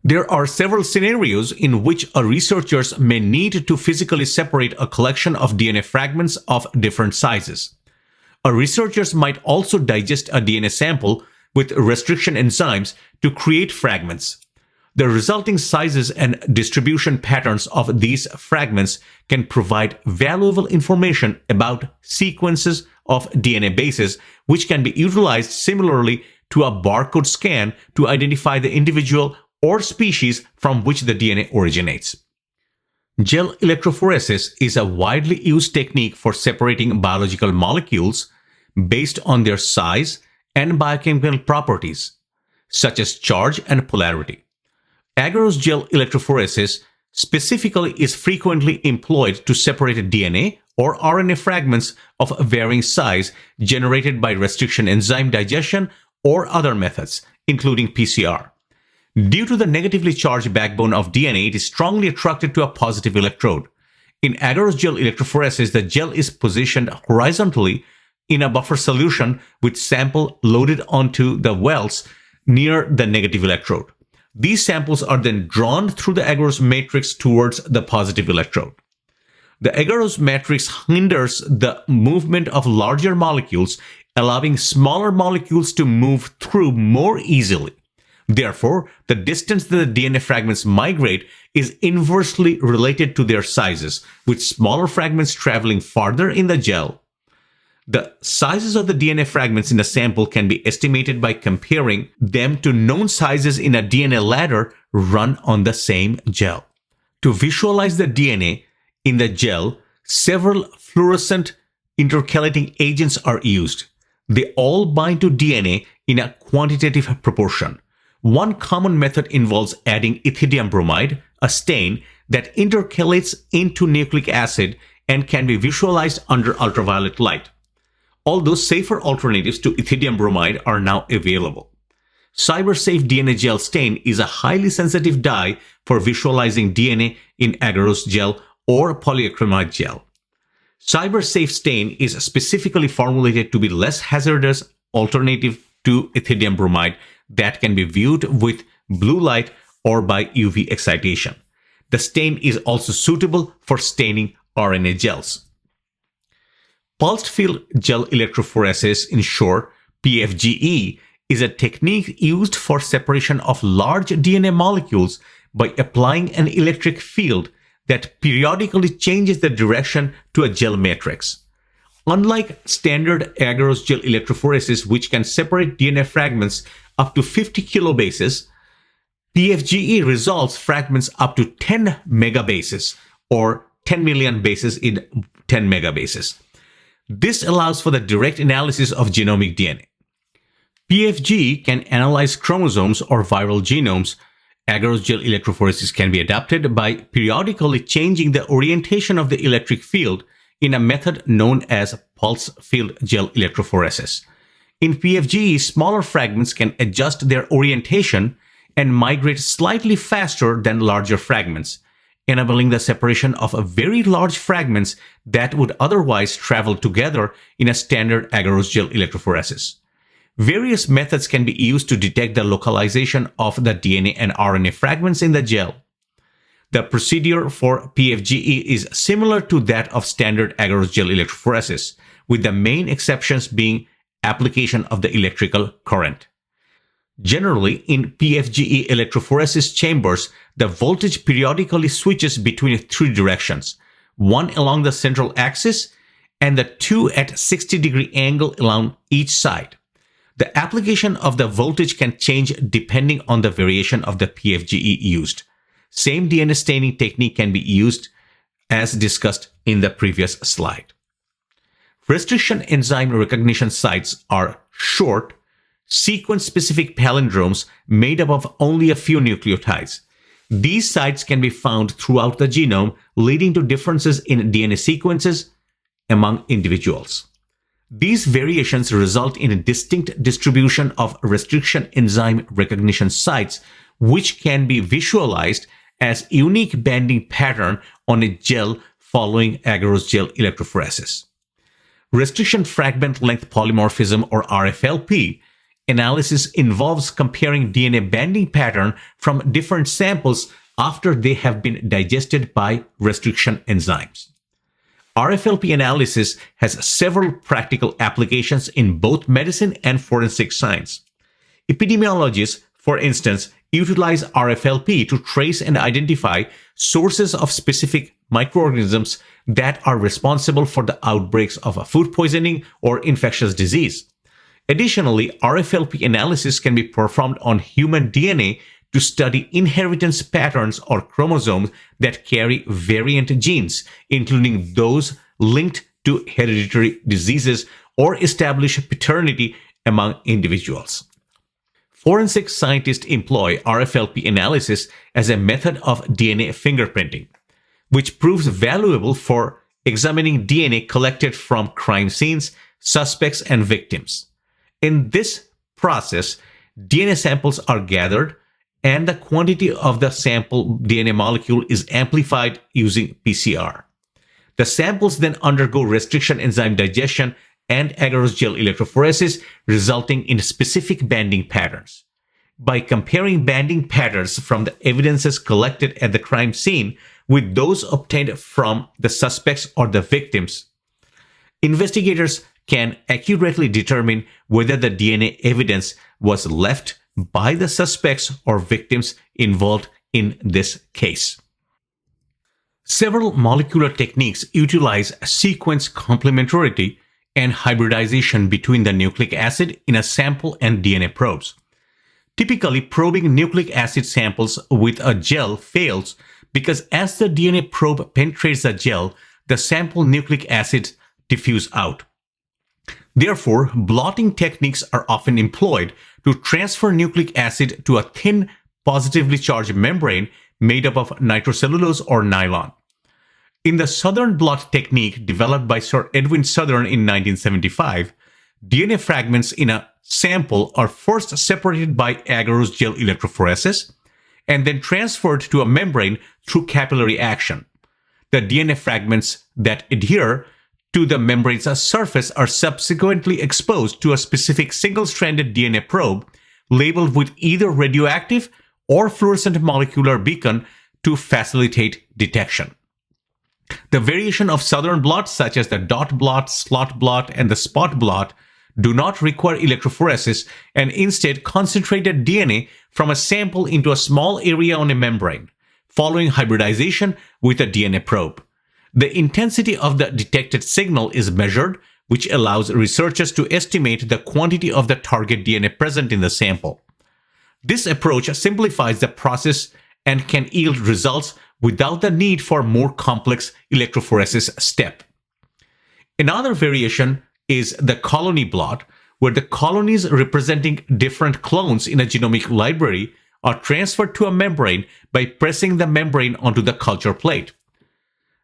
There are several scenarios in which researchers may need to physically separate a collection of DNA fragments of different sizes. Researchers might also digest a DNA sample with restriction enzymes to create fragments. The resulting sizes and distribution patterns of these fragments can provide valuable information about sequences of DNA bases, which can be utilized similarly to a barcode scan to identify the individual or species from which the DNA originates. Gel electrophoresis is a widely used technique for separating biological molecules based on their size and biochemical properties, such as charge and polarity. Agarose gel electrophoresis specifically is frequently employed to separate DNA or RNA fragments of varying size generated by restriction enzyme digestion or other methods, including PCR. Due to the negatively charged backbone of DNA, it is strongly attracted to a positive electrode. In agarose gel electrophoresis, the gel is positioned horizontally in a buffer solution with sample loaded onto the wells near the negative electrode. These samples are then drawn through the agarose matrix towards the positive electrode. The agarose matrix hinders the movement of larger molecules, allowing smaller molecules to move through more easily. Therefore, the distance that the DNA fragments migrate is inversely related to their sizes, with smaller fragments traveling farther in the gel. The sizes of the DNA fragments in a sample can be estimated by comparing them to known sizes in a DNA ladder run on the same gel. To visualize the DNA in the gel, several fluorescent intercalating agents are used. They all bind to DNA in a quantitative proportion. One common method involves adding ethidium bromide, a stain that intercalates into nucleic acid and can be visualized under ultraviolet light. Although safer alternatives to ethidium bromide are now available. CyberSafe DNA gel stain is a highly sensitive dye for visualizing DNA in agarose gel or polyacrylamide gel. CyberSafe stain is specifically formulated to be less hazardous alternative to ethidium bromide that can be viewed with blue light or by UV excitation. The stain is also suitable for staining RNA gels. Pulsed field gel electrophoresis, in short, PFGE, is a technique used for separation of large DNA molecules by applying an electric field that periodically changes the direction to a gel matrix. Unlike standard agarose gel electrophoresis, which can separate DNA fragments up to 50 kilobases, PFGE resolves fragments up to 10 megabases or 10 million bases in 10 megabases. This allows for the direct analysis of genomic DNA. PFGE can analyze chromosomes or viral genomes. Agarose gel electrophoresis can be adapted by periodically changing the orientation of the electric field in a method known as pulse field gel electrophoresis. In PFGE, smaller fragments can adjust their orientation and migrate slightly faster than larger fragments, enabling the separation of very large fragments that would otherwise travel together in a standard agarose gel electrophoresis. Various methods can be used to detect the localization of the DNA and RNA fragments in the gel. The procedure for PFGE is similar to that of standard agarose gel electrophoresis, with the main exceptions being application of the electrical current. Generally, in PFGE electrophoresis chambers, the voltage periodically switches between three directions, one along the central axis and the two at 60-degree angle along each side. The application of the voltage can change depending on the variation of the PFGE used. Same DNA staining technique can be used as discussed in the previous slide. Restriction enzyme recognition sites are short, sequence-specific palindromes made up of only a few nucleotides. These sites can be found throughout the genome, leading to differences in DNA sequences among individuals. These variations result in a distinct distribution of restriction enzyme recognition sites, which can be visualized as unique bending pattern on a gel following agarose gel electrophoresis. Restriction fragment length polymorphism, or RFLP, analysis involves comparing DNA bending pattern from different samples after they have been digested by restriction enzymes. RFLP analysis has several practical applications in both medicine and forensic science. Epidemiologists, for instance, utilize RFLP to trace and identify sources of specific microorganisms that are responsible for the outbreaks of food poisoning or infectious disease. Additionally, RFLP analysis can be performed on human DNA to study inheritance patterns or chromosomes that carry variant genes, including those linked to hereditary diseases, or establish paternity among individuals. Forensic scientists employ RFLP analysis as a method of DNA fingerprinting, which proves valuable for examining DNA collected from crime scenes, suspects, and victims. In this process, DNA samples are gathered, and the quantity of the sample DNA molecule is amplified using PCR. The samples then undergo restriction enzyme digestion and agarose gel electrophoresis, resulting in specific banding patterns. By comparing banding patterns from the evidences collected at the crime scene with those obtained from the suspects or the victims, investigators can accurately determine whether the DNA evidence was left by the suspects or victims involved in this case. Several molecular techniques utilize sequence complementarity and hybridization between the nucleic acid in a sample and DNA probes. Typically, probing nucleic acid samples with a gel fails because as the DNA probe penetrates the gel, the sample nucleic acids diffuse out. Therefore, blotting techniques are often employed to transfer nucleic acid to a thin, positively charged membrane made up of nitrocellulose or nylon. In the Southern blot technique developed by Sir Edwin Southern in 1975, DNA fragments in a sample are first separated by agarose gel electrophoresis and then transferred to a membrane through capillary action. The DNA fragments that adhere to the membrane's surface are subsequently exposed to a specific single-stranded DNA probe labeled with either radioactive or fluorescent molecular beacon to facilitate detection. The variation of Southern blots, such as the dot blot, slot blot, and the spot blot, do not require electrophoresis and instead concentrated DNA from a sample into a small area on a membrane, following hybridization with a DNA probe. The intensity of the detected signal is measured, which allows researchers to estimate the quantity of the target DNA present in the sample. This approach simplifies the process and can yield results without the need for more complex electrophoresis step. Another variation is the colony blot, where the colonies representing different clones in a genomic library are transferred to a membrane by pressing the membrane onto the culture plate.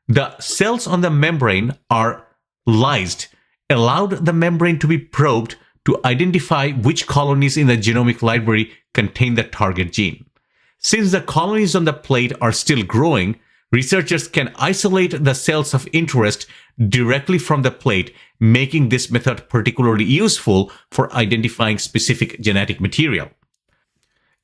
The cells on the membrane are lysed, allowed the membrane to be probed to identify which colonies in the genomic library contain the target gene. Since the colonies on the plate are still growing, researchers can isolate the cells of interest directly from the plate, making this method particularly useful for identifying specific genetic material.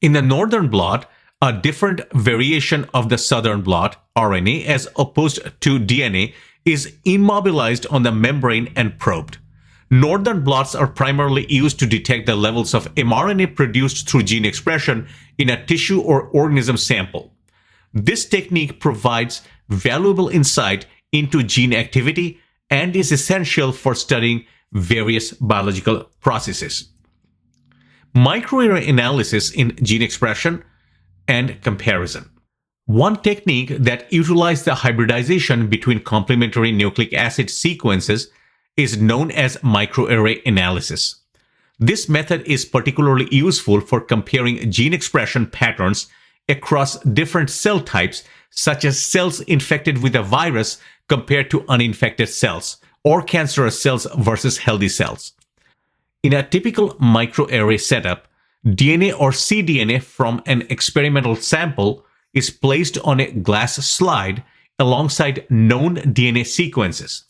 In the northern blot, a different variation of the southern blot, RNA, as opposed to DNA, is immobilized on the membrane and probed. Northern blots are primarily used to detect the levels of mRNA produced through gene expression in a tissue or organism sample. This technique provides valuable insight into gene activity and is essential for studying various biological processes. Microarray analysis in gene expression and comparison. One technique that utilizes the hybridization between complementary nucleic acid sequences is known as microarray analysis. This method is particularly useful for comparing gene expression patterns across different cell types, such as cells infected with a virus compared to uninfected cells, or cancerous cells versus healthy cells. In a typical microarray setup, DNA or cDNA from an experimental sample is placed on a glass slide alongside known DNA sequences.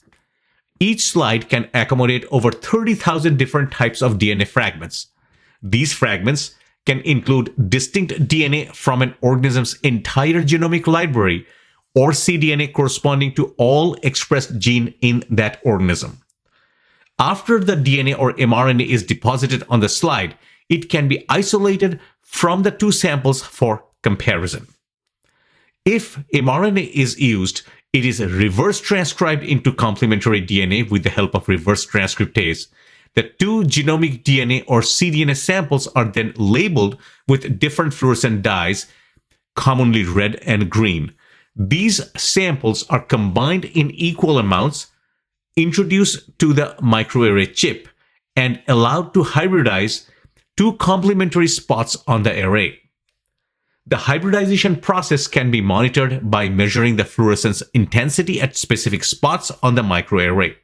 Each slide can accommodate over 30,000 different types of DNA fragments. These fragments can include distinct DNA from an organism's entire genomic library or cDNA corresponding to all expressed gene in that organism. After the DNA or mRNA is deposited on the slide, it can be isolated from the two samples for comparison. If mRNA is used, it is reverse transcribed into complementary DNA with the help of reverse transcriptase. The two genomic DNA or cDNA samples are then labeled with different fluorescent dyes, commonly red and green. These samples are combined in equal amounts, introduced to the microarray chip, and allowed to hybridize two complementary spots on the array. The hybridization process can be monitored by measuring the fluorescence intensity at specific spots on the microarray.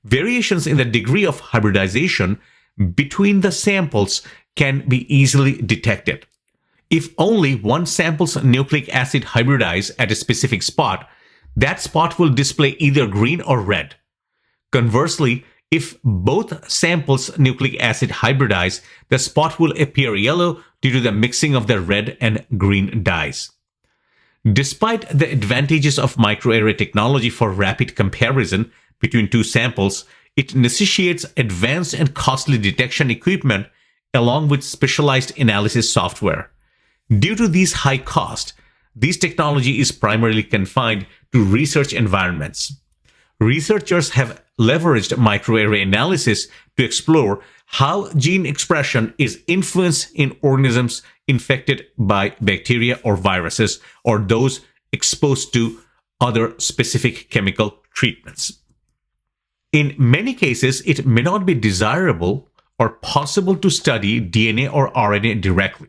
Variations in the degree of hybridization between the samples can be easily detected. If only one sample's nucleic acid hybridizes at a specific spot, that spot will display either green or red. Conversely, if both samples' nucleic acid hybridize, the spot will appear yellow due to the mixing of the red and green dyes. Despite the advantages of microarray technology for rapid comparison between two samples, it necessitates advanced and costly detection equipment along with specialized analysis software. Due to these high costs, this technology is primarily confined to research environments. Researchers have leveraged microarray analysis to explore how gene expression is influenced in organisms infected by bacteria or viruses, or those exposed to other specific chemical treatments. In many cases, it may not be desirable or possible to study DNA or RNA directly.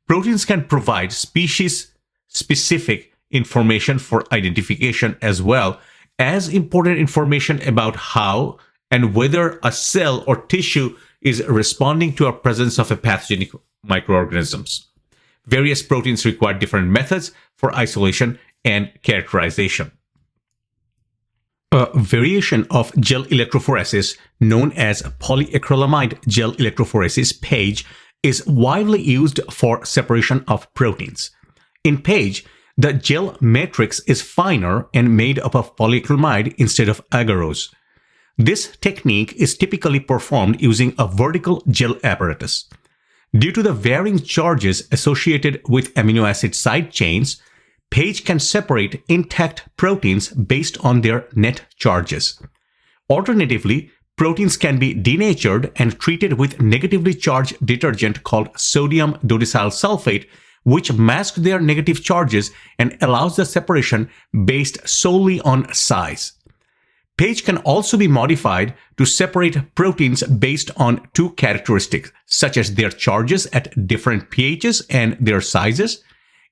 Proteins can provide species-specific information for identification as well as important information about how and whether a cell or tissue is responding to a presence of a pathogenic microorganisms. Various proteins require different methods for isolation and characterization. A variation of gel electrophoresis known as polyacrylamide gel electrophoresis PAGE is widely used for separation of proteins. In PAGE, the gel matrix is finer and made up of polyacrylamide instead of agarose. This technique is typically performed using a vertical gel apparatus. Due to the varying charges associated with amino acid side chains, PAGE can separate intact proteins based on their net charges. Alternatively, proteins can be denatured and treated with negatively charged detergent called sodium dodecyl sulfate, which masks their negative charges and allows the separation based solely on size. PAGE can also be modified to separate proteins based on two characteristics, such as their charges at different pHs and their sizes,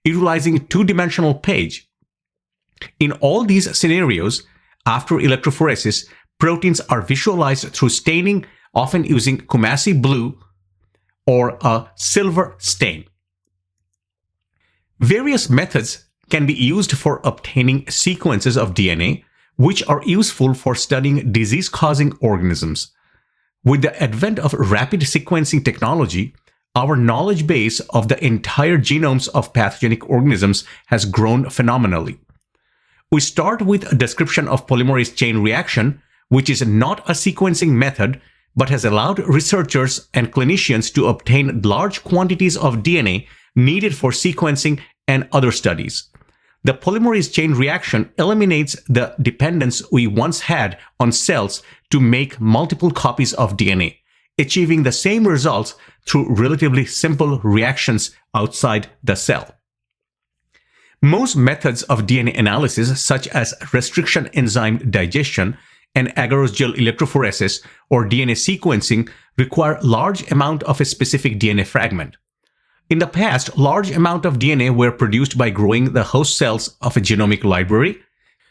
utilizing two-dimensional PAGE. In all these scenarios, after electrophoresis, proteins are visualized through staining, often using Kumasi blue or a silver stain. Various methods can be used for obtaining sequences of DNA, which are useful for studying disease-causing organisms. With the advent of rapid sequencing technology, our knowledge base of the entire genomes of pathogenic organisms has grown phenomenally. We start with a description of polymerase chain reaction, which is not a sequencing method, but has allowed researchers and clinicians to obtain large quantities of DNA needed for sequencing and other studies. The polymerase chain reaction eliminates the dependence we once had on cells to make multiple copies of DNA, achieving the same results through relatively simple reactions outside the cell. Most methods of DNA analysis, such as restriction enzyme digestion and agarose gel electrophoresis or DNA sequencing, require large amount of a specific DNA fragment. In the past, large amounts of DNA were produced by growing the host cells of a genomic library.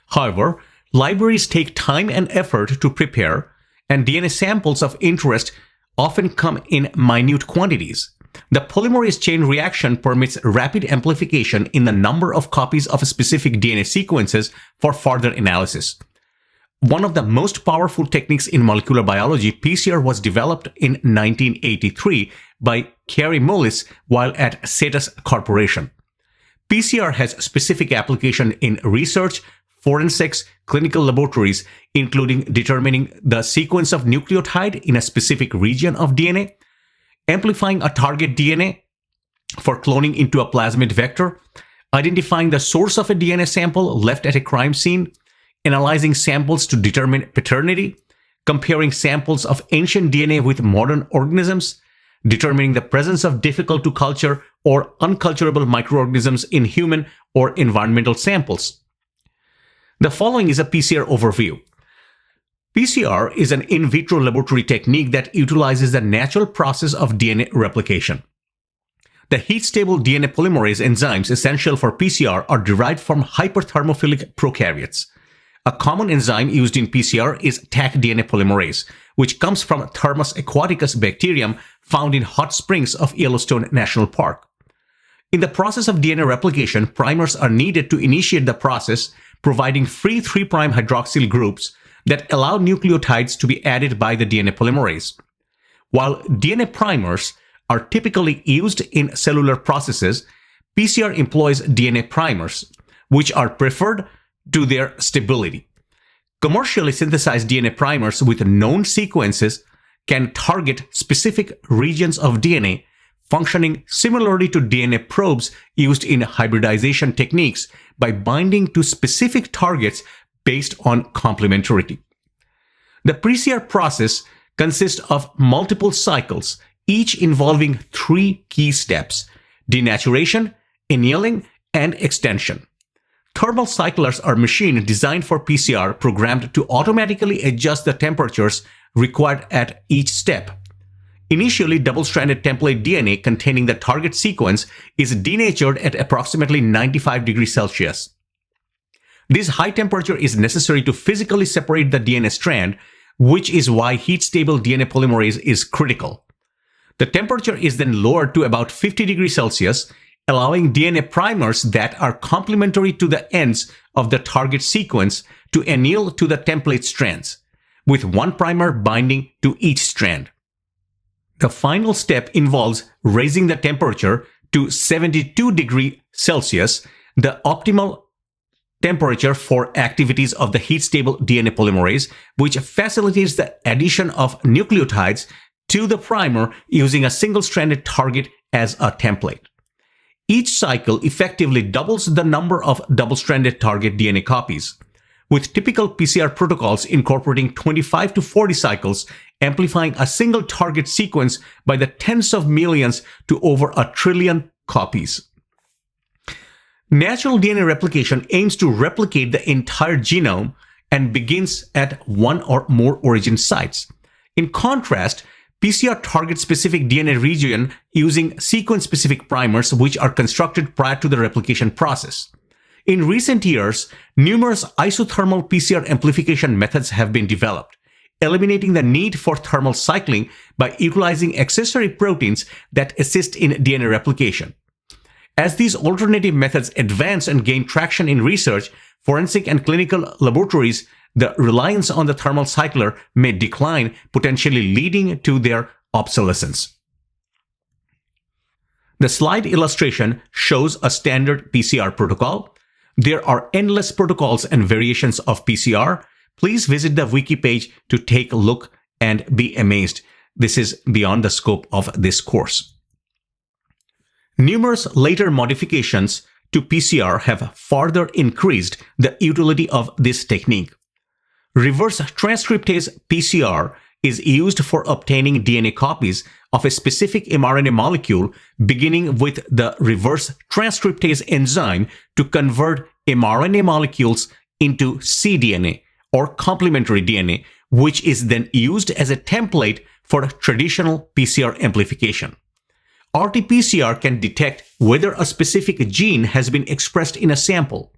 However, libraries take time and effort to prepare, and DNA samples of interest often come in minute quantities. The polymerase chain reaction permits rapid amplification in the number of copies of specific DNA sequences for further analysis. One of the most powerful techniques in molecular biology, PCR, was developed in 1983 by Kary Mullis while at Cetus Corporation. PCR has specific application in research, forensics, clinical laboratories, including determining the sequence of nucleotide in a specific region of DNA, amplifying a target DNA for cloning into a plasmid vector, identifying the source of a DNA sample left at a crime scene, analyzing samples to determine paternity, comparing samples of ancient DNA with modern organisms, determining the presence of difficult to culture or unculturable microorganisms in human or environmental samples. The following is a PCR overview. PCR is an in vitro laboratory technique that utilizes the natural process of DNA replication. The heat-stable DNA polymerase enzymes essential for PCR are derived from hyperthermophilic prokaryotes. A common enzyme used in PCR is Taq DNA polymerase, which comes from Thermus aquaticus bacterium found in hot springs of Yellowstone National Park. In the process of DNA replication, primers are needed to initiate the process, providing free 3' hydroxyl groups that allow nucleotides to be added by the DNA polymerase. While DNA primers are typically used in cellular processes, PCR employs DNA primers, which are preferred to their stability. Commercially synthesized DNA primers with known sequences can target specific regions of DNA, functioning similarly to DNA probes used in hybridization techniques by binding to specific targets based on complementarity. The PCR process consists of multiple cycles, each involving 3 key steps: denaturation, annealing, and extension. Thermal cyclers are machines designed for PCR programmed to automatically adjust the temperatures required at each step. Initially, double-stranded template DNA containing the target sequence is denatured at approximately 95 degrees Celsius. This high temperature is necessary to physically separate the DNA strand, which is why heat-stable DNA polymerase is critical. The temperature is then lowered to about 50 degrees Celsius, allowing DNA primers that are complementary to the ends of the target sequence to anneal to the template strands, with one primer binding to each strand. The final step involves raising the temperature to 72 degrees Celsius, the optimal temperature for activities of the heat-stable DNA polymerase, which facilitates the addition of nucleotides to the primer using a single-stranded target as a template. Each cycle effectively doubles the number of double-stranded target DNA copies, with typical PCR protocols incorporating 25 to 40 cycles, amplifying a single target sequence by the tens of millions to over 1 trillion copies. Natural DNA replication aims to replicate the entire genome and begins at one or more origin sites. In contrast, PCR targets specific DNA region using sequence-specific primers which are constructed prior to the replication process. In recent years, numerous isothermal PCR amplification methods have been developed, eliminating the need for thermal cycling by utilizing accessory proteins that assist in DNA replication. As these alternative methods advance and gain traction in research, forensic and clinical laboratories, the reliance on the thermal cycler may decline, potentially leading to their obsolescence. The slide illustration shows a standard PCR protocol. There are endless protocols and variations of PCR. Please visit the wiki page to take a look and be amazed. This is beyond the scope of this course. Numerous later modifications to PCR have further increased the utility of this technique. Reverse transcriptase PCR is used for obtaining DNA copies of a specific mRNA molecule, beginning with the reverse transcriptase enzyme to convert mRNA molecules into cDNA or complementary DNA, which is then used as a template for traditional PCR amplification. RT-PCR can detect whether a specific gene has been expressed in a sample.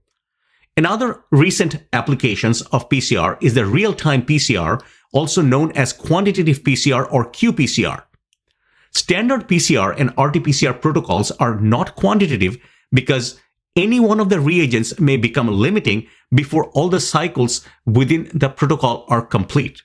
Another recent applications of PCR is the real-time PCR, also known as quantitative PCR or qPCR. Standard PCR and RT-PCR protocols are not quantitative because any one of the reagents may become limiting before all the cycles within the protocol are complete.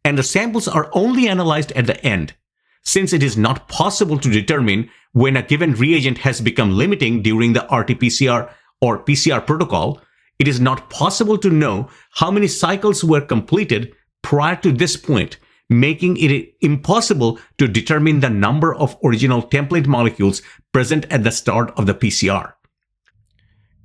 And the samples are only analyzed at the end, since it is not possible to determine when a given reagent has become limiting during the RT-PCR or PCR protocol. It is not possible to know how many cycles were completed prior to this point, making it impossible to determine the number of original template molecules present at the start of the PCR.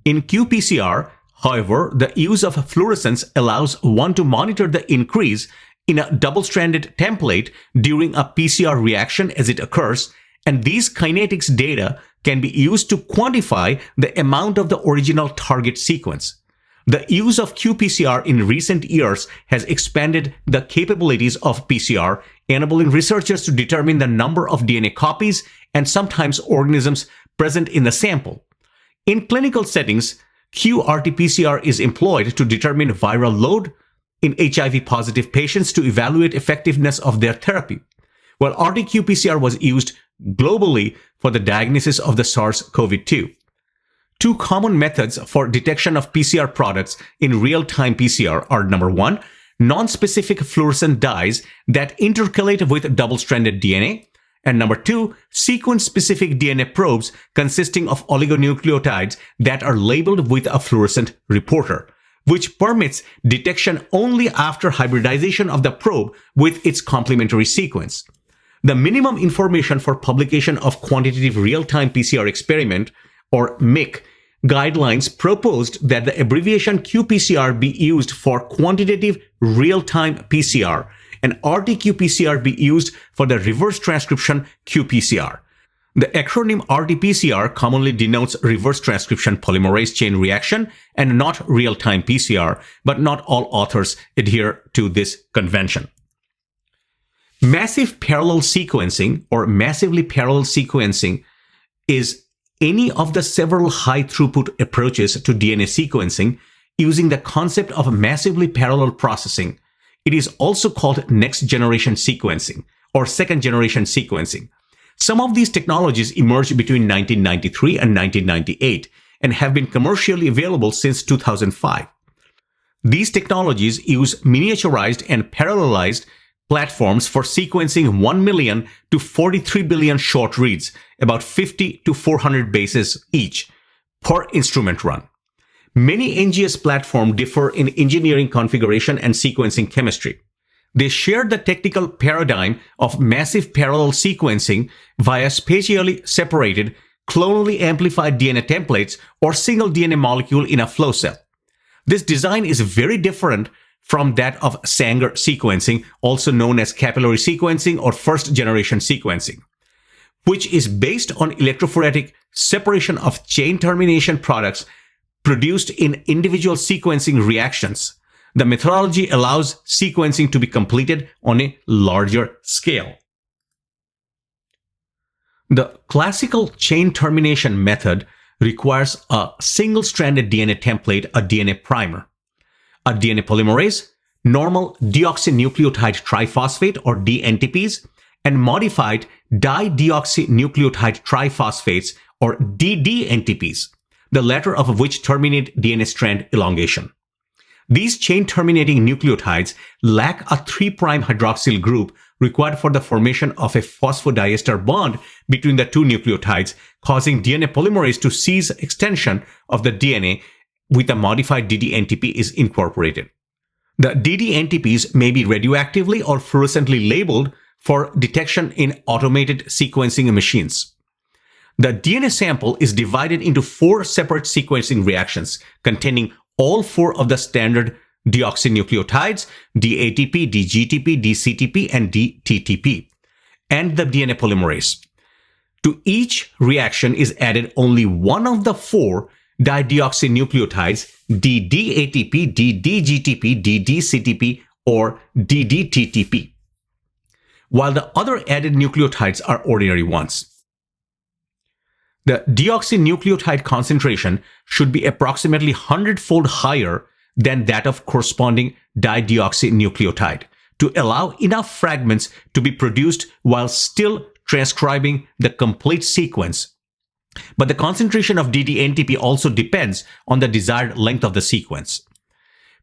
In qPCR, however, the use of fluorescence allows one to monitor the increase in a double-stranded template during a PCR reaction as it occurs, and these kinetics data can be used to quantify the amount of the original target sequence. The use of qPCR in recent years has expanded the capabilities of PCR, enabling researchers to determine the number of DNA copies and sometimes organisms present in the sample. In clinical settings, qRT-PCR is employed to determine viral load in HIV-positive patients to evaluate effectiveness of their therapy, while RT-qPCR was used globally for the diagnosis of the SARS-CoV-2. Two common methods for detection of PCR products in real-time PCR are number one, non-specific fluorescent dyes that intercalate with double-stranded DNA, and number two, sequence-specific DNA probes consisting of oligonucleotides that are labeled with a fluorescent reporter, which permits detection only after hybridization of the probe with its complementary sequence. The minimum information for publication of quantitative real-time PCR experiment, or MIC, guidelines proposed that the abbreviation qPCR be used for quantitative real-time PCR and RT-qPCR be used for the reverse transcription qPCR. The acronym RT-PCR commonly denotes reverse transcription polymerase chain reaction and not real-time PCR, but not all authors adhere to this convention. Massive parallel sequencing or massively parallel sequencing is any of the several high-throughput approaches to DNA sequencing using the concept of massively parallel processing. It is also called next-generation sequencing or second-generation sequencing. Some of these technologies emerged between 1993 and 1998 and have been commercially available since 2005. These technologies use miniaturized and parallelized platforms for sequencing 1 million to 43 billion short reads, about 50 to 400 bases each, per instrument run. Many NGS platforms differ in engineering configuration and sequencing chemistry. They share the technical paradigm of massive parallel sequencing via spatially separated, clonally amplified DNA templates or single DNA molecule in a flow cell. This design is very different from that of Sanger sequencing, also known as capillary sequencing or first-generation sequencing, which is based on electrophoretic separation of chain termination products produced in individual sequencing reactions. The methodology allows sequencing to be completed on a larger scale. The classical chain termination method requires a single-stranded DNA template, a DNA primer, a DNA polymerase, normal deoxynucleotide triphosphate or DNTPs, and modified dideoxynucleotide triphosphates or DDNTPs, the latter of which terminate DNA strand elongation. These chain-terminating nucleotides lack a 3' hydroxyl group required for the formation of a phosphodiester bond between the two nucleotides, causing DNA polymerase to cease extension of the DNA with a modified DDNTP is incorporated. The DDNTPs may be radioactively or fluorescently labeled for detection in automated sequencing machines. The DNA sample is divided into 4 separate sequencing reactions containing all 4 of the standard deoxynucleotides, DATP, DGTP, DCTP, and DTTP, and the DNA polymerase. To each reaction is added only one of the 4 dideoxynucleotides, DDATP, DDGTP, DDCTP, or DDTTP, while the other added nucleotides are ordinary ones. The deoxynucleotide concentration should be approximately 100-fold higher than that of corresponding dideoxynucleotide to allow enough fragments to be produced while still transcribing the complete sequence. But the concentration of ddNTP also depends on the desired length of the sequence.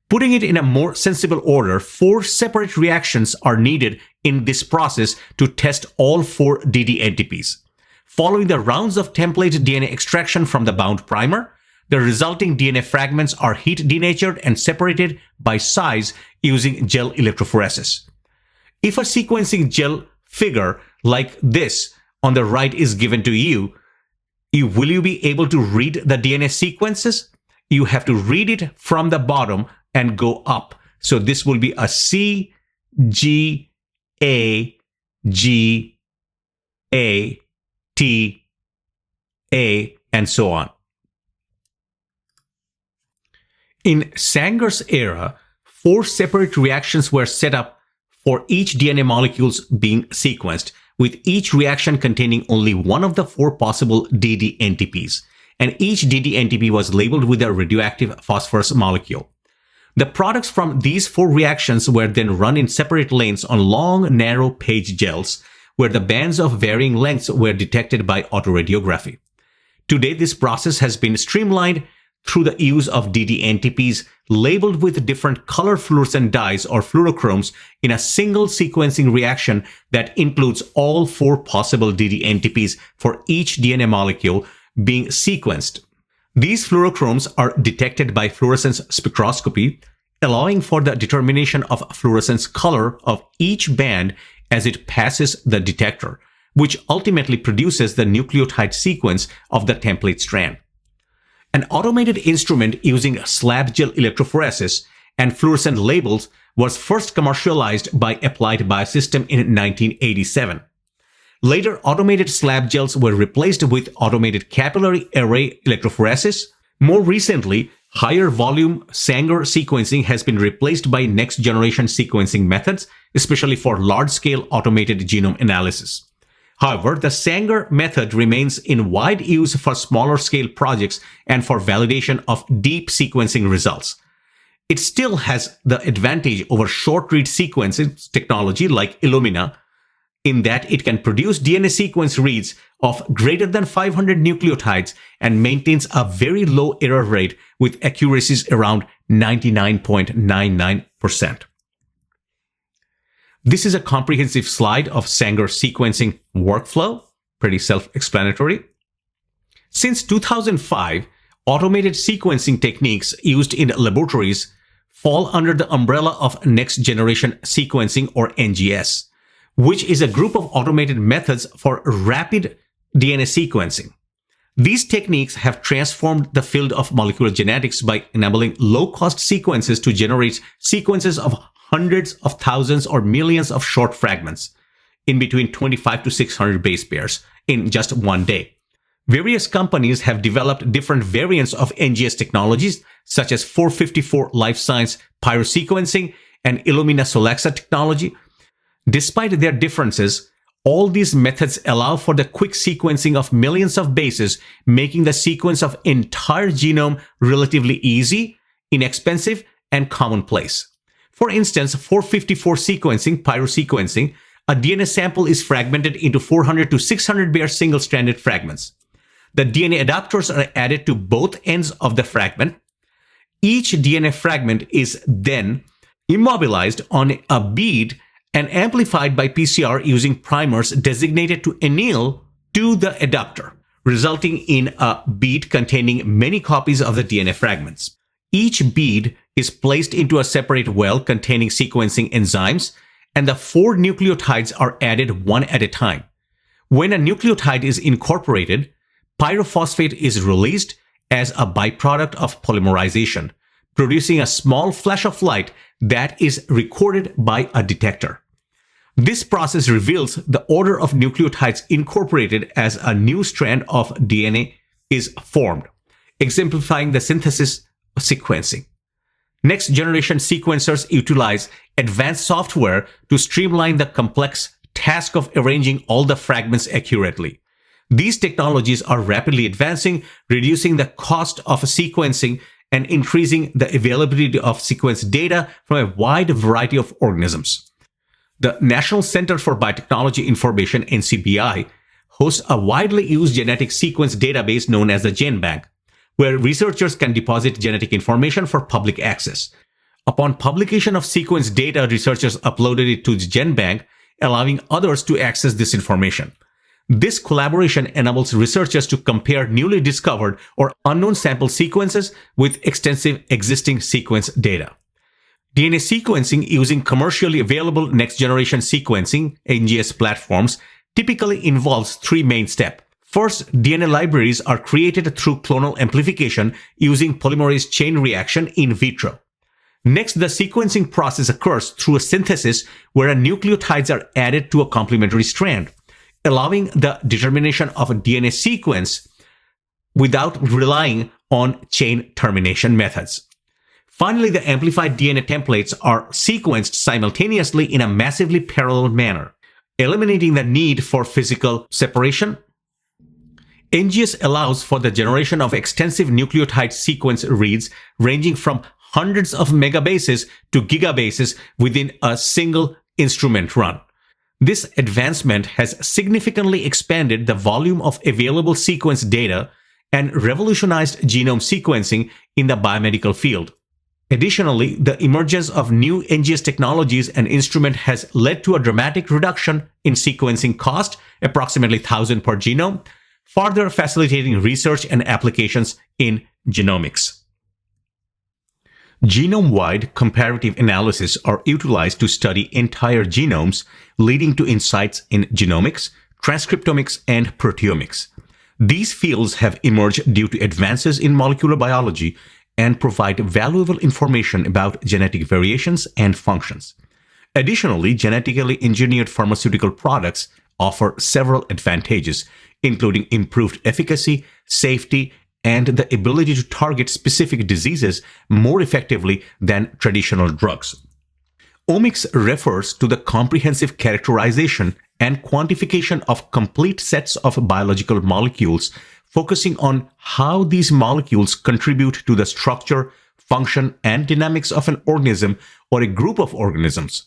Putting it in a more sensible order, 4 separate reactions are needed in this process to test all 4 ddNTPs. Following the rounds of template DNA extraction from the bound primer, the resulting DNA fragments are heat denatured and separated by size using gel electrophoresis. If a sequencing gel figure like this on the right is given to you, will you be able to read the DNA sequences? You have to read it from the bottom and go up. So this will be a C, G, A, G, A, T, A, and so on. In Sanger's era, 4 separate reactions were set up for each DNA molecules being sequenced, with each reaction containing only one of the 4 possible ddNTPs, and each ddNTP was labeled with a radioactive phosphorus molecule. The products from these 4 reactions were then run in separate lanes on long, narrow page gels, where the bands of varying lengths were detected by autoradiography. Today, this process has been streamlined through the use of ddNTPs labeled with different color fluorescent dyes or fluorochromes in a single sequencing reaction that includes all 4 possible ddNTPs for each DNA molecule being sequenced. These fluorochromes are detected by fluorescence spectroscopy, allowing for the determination of fluorescence color of each band as it passes the detector, which ultimately produces the nucleotide sequence of the template strand. An automated instrument using slab gel electrophoresis and fluorescent labels was first commercialized by Applied Biosystem in 1987. Later, automated slab gels were replaced with automated capillary array electrophoresis. More recently, higher volume Sanger sequencing has been replaced by next generation sequencing methods, especially for large-scale automated genome analysis. However, the Sanger method remains in wide use for smaller scale projects and for validation of deep sequencing results. It still has the advantage over short-read sequencing technology like Illumina, in that it can produce DNA sequence reads of greater than 500 nucleotides and maintains a very low error rate with accuracies around 99.99%. This is a comprehensive slide of Sanger sequencing workflow, pretty self-explanatory. Since 2005, automated sequencing techniques used in laboratories fall under the umbrella of next-generation sequencing or NGS, which is a group of automated methods for rapid DNA sequencing. These techniques have transformed the field of molecular genetics by enabling low-cost sequences to generate sequences of hundreds of thousands or millions of short fragments in between 25 to 600 base pairs in just one day. Various companies have developed different variants of NGS technologies, such as 454 Life Science pyrosequencing and Illumina Solexa technology. Despite their differences, all these methods allow for the quick sequencing of millions of bases, making the sequence of entire genome relatively easy, inexpensive, and commonplace. For instance, 454 sequencing, pyrosequencing, a DNA sample is fragmented into 400 to 600 bare single-stranded fragments. The DNA adapters are added to both ends of the fragment. Each DNA fragment is then immobilized on a bead and amplified by PCR using primers designated to anneal to the adapter, resulting in a bead containing many copies of the DNA fragments. Each bead is placed into a separate well containing sequencing enzymes, and the 4 nucleotides are added one at a time. When a nucleotide is incorporated, pyrophosphate is released as a byproduct of polymerization, producing a small flash of light that is recorded by a detector. This process reveals the order of nucleotides incorporated as a new strand of DNA is formed, exemplifying the synthesis sequencing. Next-generation sequencers utilize advanced software to streamline the complex task of arranging all the fragments accurately. These technologies are rapidly advancing, reducing the cost of sequencing and increasing the availability of sequence data from a wide variety of organisms. The National Center for Biotechnology Information, NCBI, hosts a widely used genetic sequence database known as the GenBank, where researchers can deposit genetic information for public access. Upon publication of sequence data, researchers uploaded it to the GenBank, allowing others to access this information. This collaboration enables researchers to compare newly discovered or unknown sample sequences with extensive existing sequence data. DNA sequencing using commercially available next-generation sequencing (NGS) platforms typically involves three main steps. First, DNA libraries are created through clonal amplification using polymerase chain reaction in vitro. Next, the sequencing process occurs through a synthesis where nucleotides are added to a complementary strand, allowing the determination of a DNA sequence without relying on chain termination methods. Finally, the amplified DNA templates are sequenced simultaneously in a massively parallel manner, eliminating the need for physical separation. NGS allows for the generation of extensive nucleotide sequence reads ranging from hundreds of megabases to gigabases within a single instrument run. This advancement has significantly expanded the volume of available sequence data and revolutionized genome sequencing in the biomedical field. Additionally, the emergence of new NGS technologies and instruments has led to a dramatic reduction in sequencing cost, approximately $1,000 per genome, further facilitating research and applications in genomics. Genome-wide comparative analysis are utilized to study entire genomes, leading to insights in genomics, transcriptomics, and proteomics. These fields have emerged due to advances in molecular biology and provide valuable information about genetic variations and functions. Additionally, genetically engineered pharmaceutical products offer several advantages, including improved efficacy, safety, and the ability to target specific diseases more effectively than traditional drugs. Omics refers to the comprehensive characterization and quantification of complete sets of biological molecules, focusing on how these molecules contribute to the structure, function, and dynamics of an organism or a group of organisms.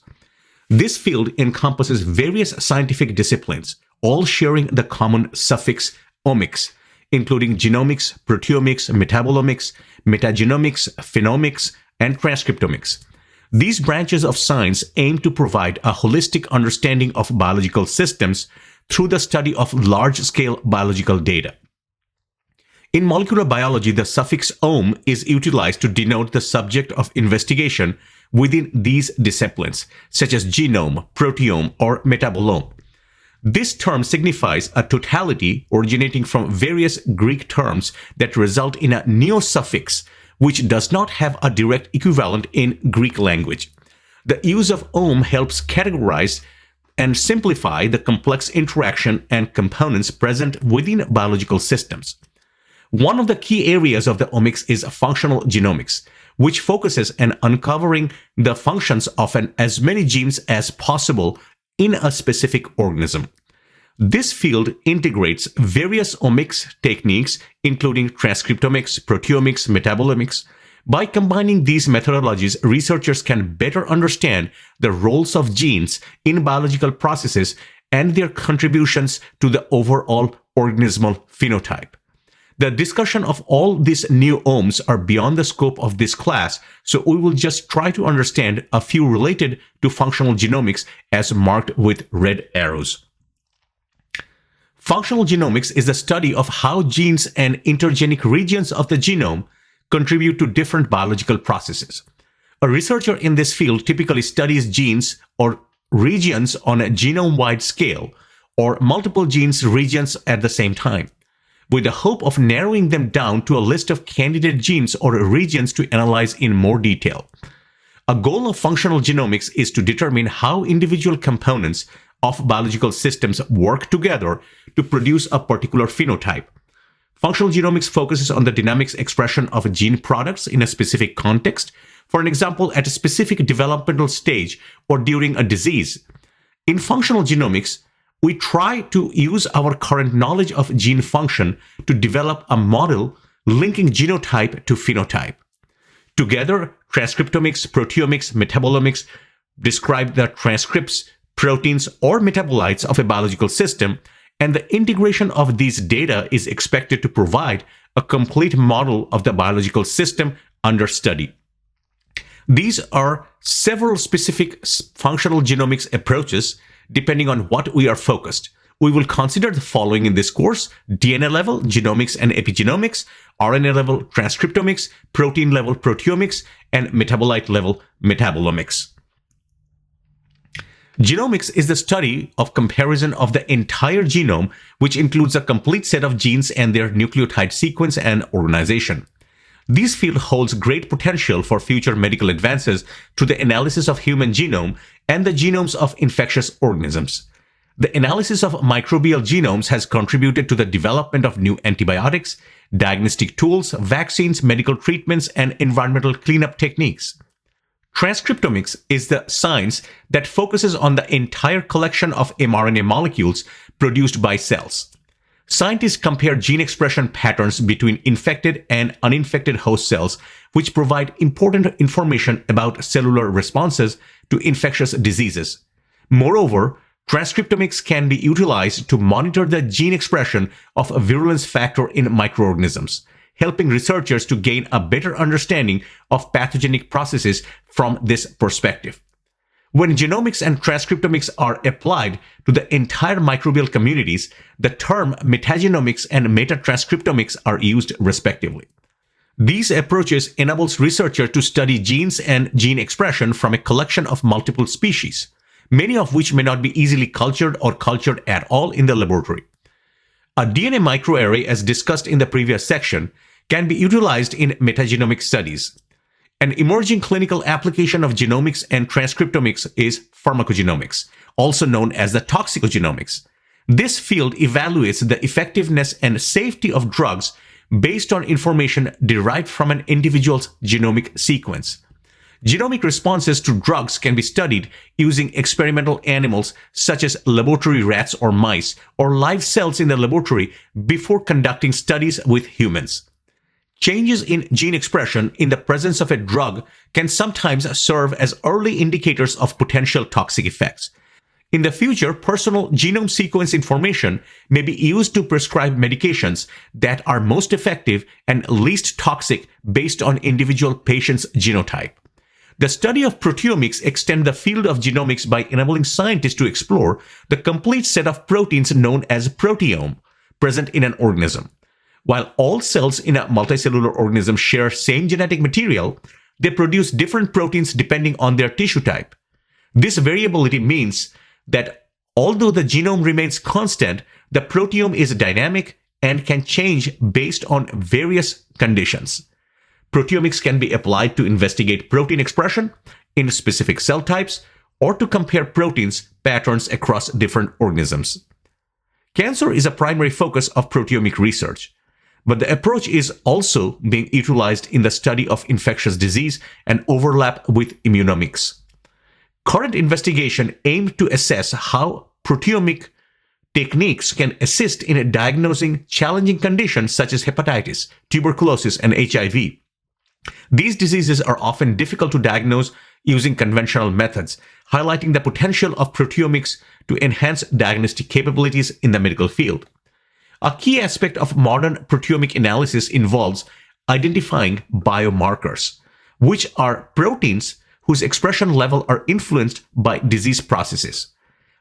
This field encompasses various scientific disciplines, all sharing the common suffix omics, including genomics, proteomics, metabolomics, metagenomics, phenomics, and transcriptomics. These branches of science aim to provide a holistic understanding of biological systems through the study of large-scale biological data. In molecular biology, the suffix "ome" is utilized to denote the subject of investigation within these disciplines, such as genome, proteome, or metabolome. This term signifies a totality originating from various Greek terms that result in a neo-suffix, which does not have a direct equivalent in Greek language. The use of "ome" helps categorize and simplify the complex interaction and components present within biological systems. One of the key areas of the omics is functional genomics, which focuses on uncovering the functions of as many genes as possible in a specific organism. This field integrates various omics techniques, including transcriptomics, proteomics, metabolomics. By combining these methodologies, researchers can better understand the roles of genes in biological processes and their contributions to the overall organismal phenotype. The discussion of all these new omes are beyond the scope of this class, so we will just try to understand a few related to functional genomics as marked with red arrows. Functional genomics is the study of how genes and intergenic regions of the genome contribute to different biological processes. A researcher in this field typically studies genes or regions on a genome-wide scale, or multiple genes regions at the same time, with the hope of narrowing them down to a list of candidate genes or regions to analyze in more detail. A goal of functional genomics is to determine how individual components of biological systems work together to produce a particular phenotype. Functional genomics focuses on the dynamics expression of gene products in a specific context, for an example, at a specific developmental stage or during a disease. In functional genomics, we try to use our current knowledge of gene function to develop a model linking genotype to phenotype. Together, transcriptomics, proteomics, metabolomics describe the transcripts proteins, or metabolites of a biological system, and the integration of these data is expected to provide a complete model of the biological system under study. These are several specific functional genomics approaches depending on what we are focused. We will consider the following in this course: DNA level genomics and epigenomics, RNA level transcriptomics, protein level proteomics, and metabolite level metabolomics. Genomics is the study of comparison of the entire genome, which includes a complete set of genes and their nucleotide sequence and organization. This field holds great potential for future medical advances through the analysis of human genome and the genomes of infectious organisms. The analysis of microbial genomes has contributed to the development of new antibiotics, diagnostic tools, vaccines, medical treatments, and environmental cleanup techniques. Transcriptomics is the science that focuses on the entire collection of mRNA molecules produced by cells. Scientists compare gene expression patterns between infected and uninfected host cells, which provide important information about cellular responses to infectious diseases. Moreover, transcriptomics can be utilized to monitor the gene expression of a virulence factor in microorganisms, helping researchers to gain a better understanding of pathogenic processes from this perspective. When genomics and transcriptomics are applied to the entire microbial communities, the term metagenomics and metatranscriptomics are used respectively. These approaches enables researchers to study genes and gene expression from a collection of multiple species, many of which may not be easily cultured or cultured at all in the laboratory. A DNA microarray, as discussed in the previous section, can be utilized in metagenomic studies. An emerging clinical application of genomics and transcriptomics is pharmacogenomics, also known as the toxicogenomics. This field evaluates the effectiveness and safety of drugs based on information derived from an individual's genomic sequence. Genomic responses to drugs can be studied using experimental animals such as laboratory rats or mice, or live cells in the laboratory before conducting studies with humans. Changes in gene expression in the presence of a drug can sometimes serve as early indicators of potential toxic effects. In the future, personal genome sequence information may be used to prescribe medications that are most effective and least toxic based on individual patient's genotype. The study of proteomics extends the field of genomics by enabling scientists to explore the complete set of proteins known as proteome present in an organism. While all cells in a multicellular organism share same genetic material, they produce different proteins depending on their tissue type. This variability means that although the genome remains constant, the proteome is dynamic and can change based on various conditions. Proteomics can be applied to investigate protein expression in specific cell types or to compare proteins patterns across different organisms. Cancer is a primary focus of proteomic research, but the approach is also being utilized in the study of infectious disease and overlap with immunomics. Current investigation aims to assess how proteomic techniques can assist in diagnosing challenging conditions such as hepatitis, tuberculosis, and HIV. These diseases are often difficult to diagnose using conventional methods, highlighting the potential of proteomics to enhance diagnostic capabilities in the medical field. A key aspect of modern proteomic analysis involves identifying biomarkers, which are proteins whose expression level are influenced by disease processes.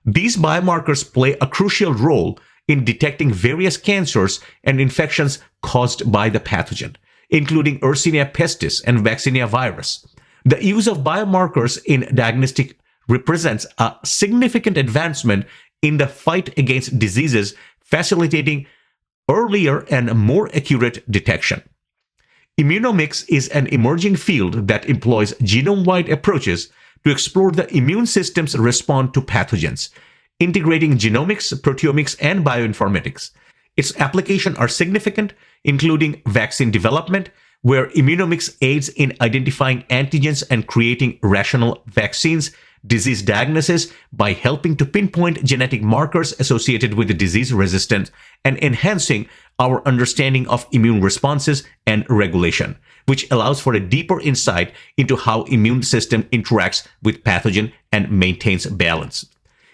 These biomarkers play a crucial role in detecting various cancers and infections caused by the pathogen, including Yersinia pestis and vaccinia virus. The use of biomarkers in diagnostic represents a significant advancement in the fight against diseases, facilitating earlier and more accurate detection. Immunomics is an emerging field that employs genome-wide approaches to explore the immune system's response to pathogens, integrating genomics, proteomics, and bioinformatics. Its applications are significant, including vaccine development, where immunomics aids in identifying antigens and creating rational vaccines, disease diagnosis by helping to pinpoint genetic markers associated with the disease resistance, and enhancing our understanding of immune responses and regulation, which allows for a deeper insight into how immune system interacts with pathogen and maintains balance.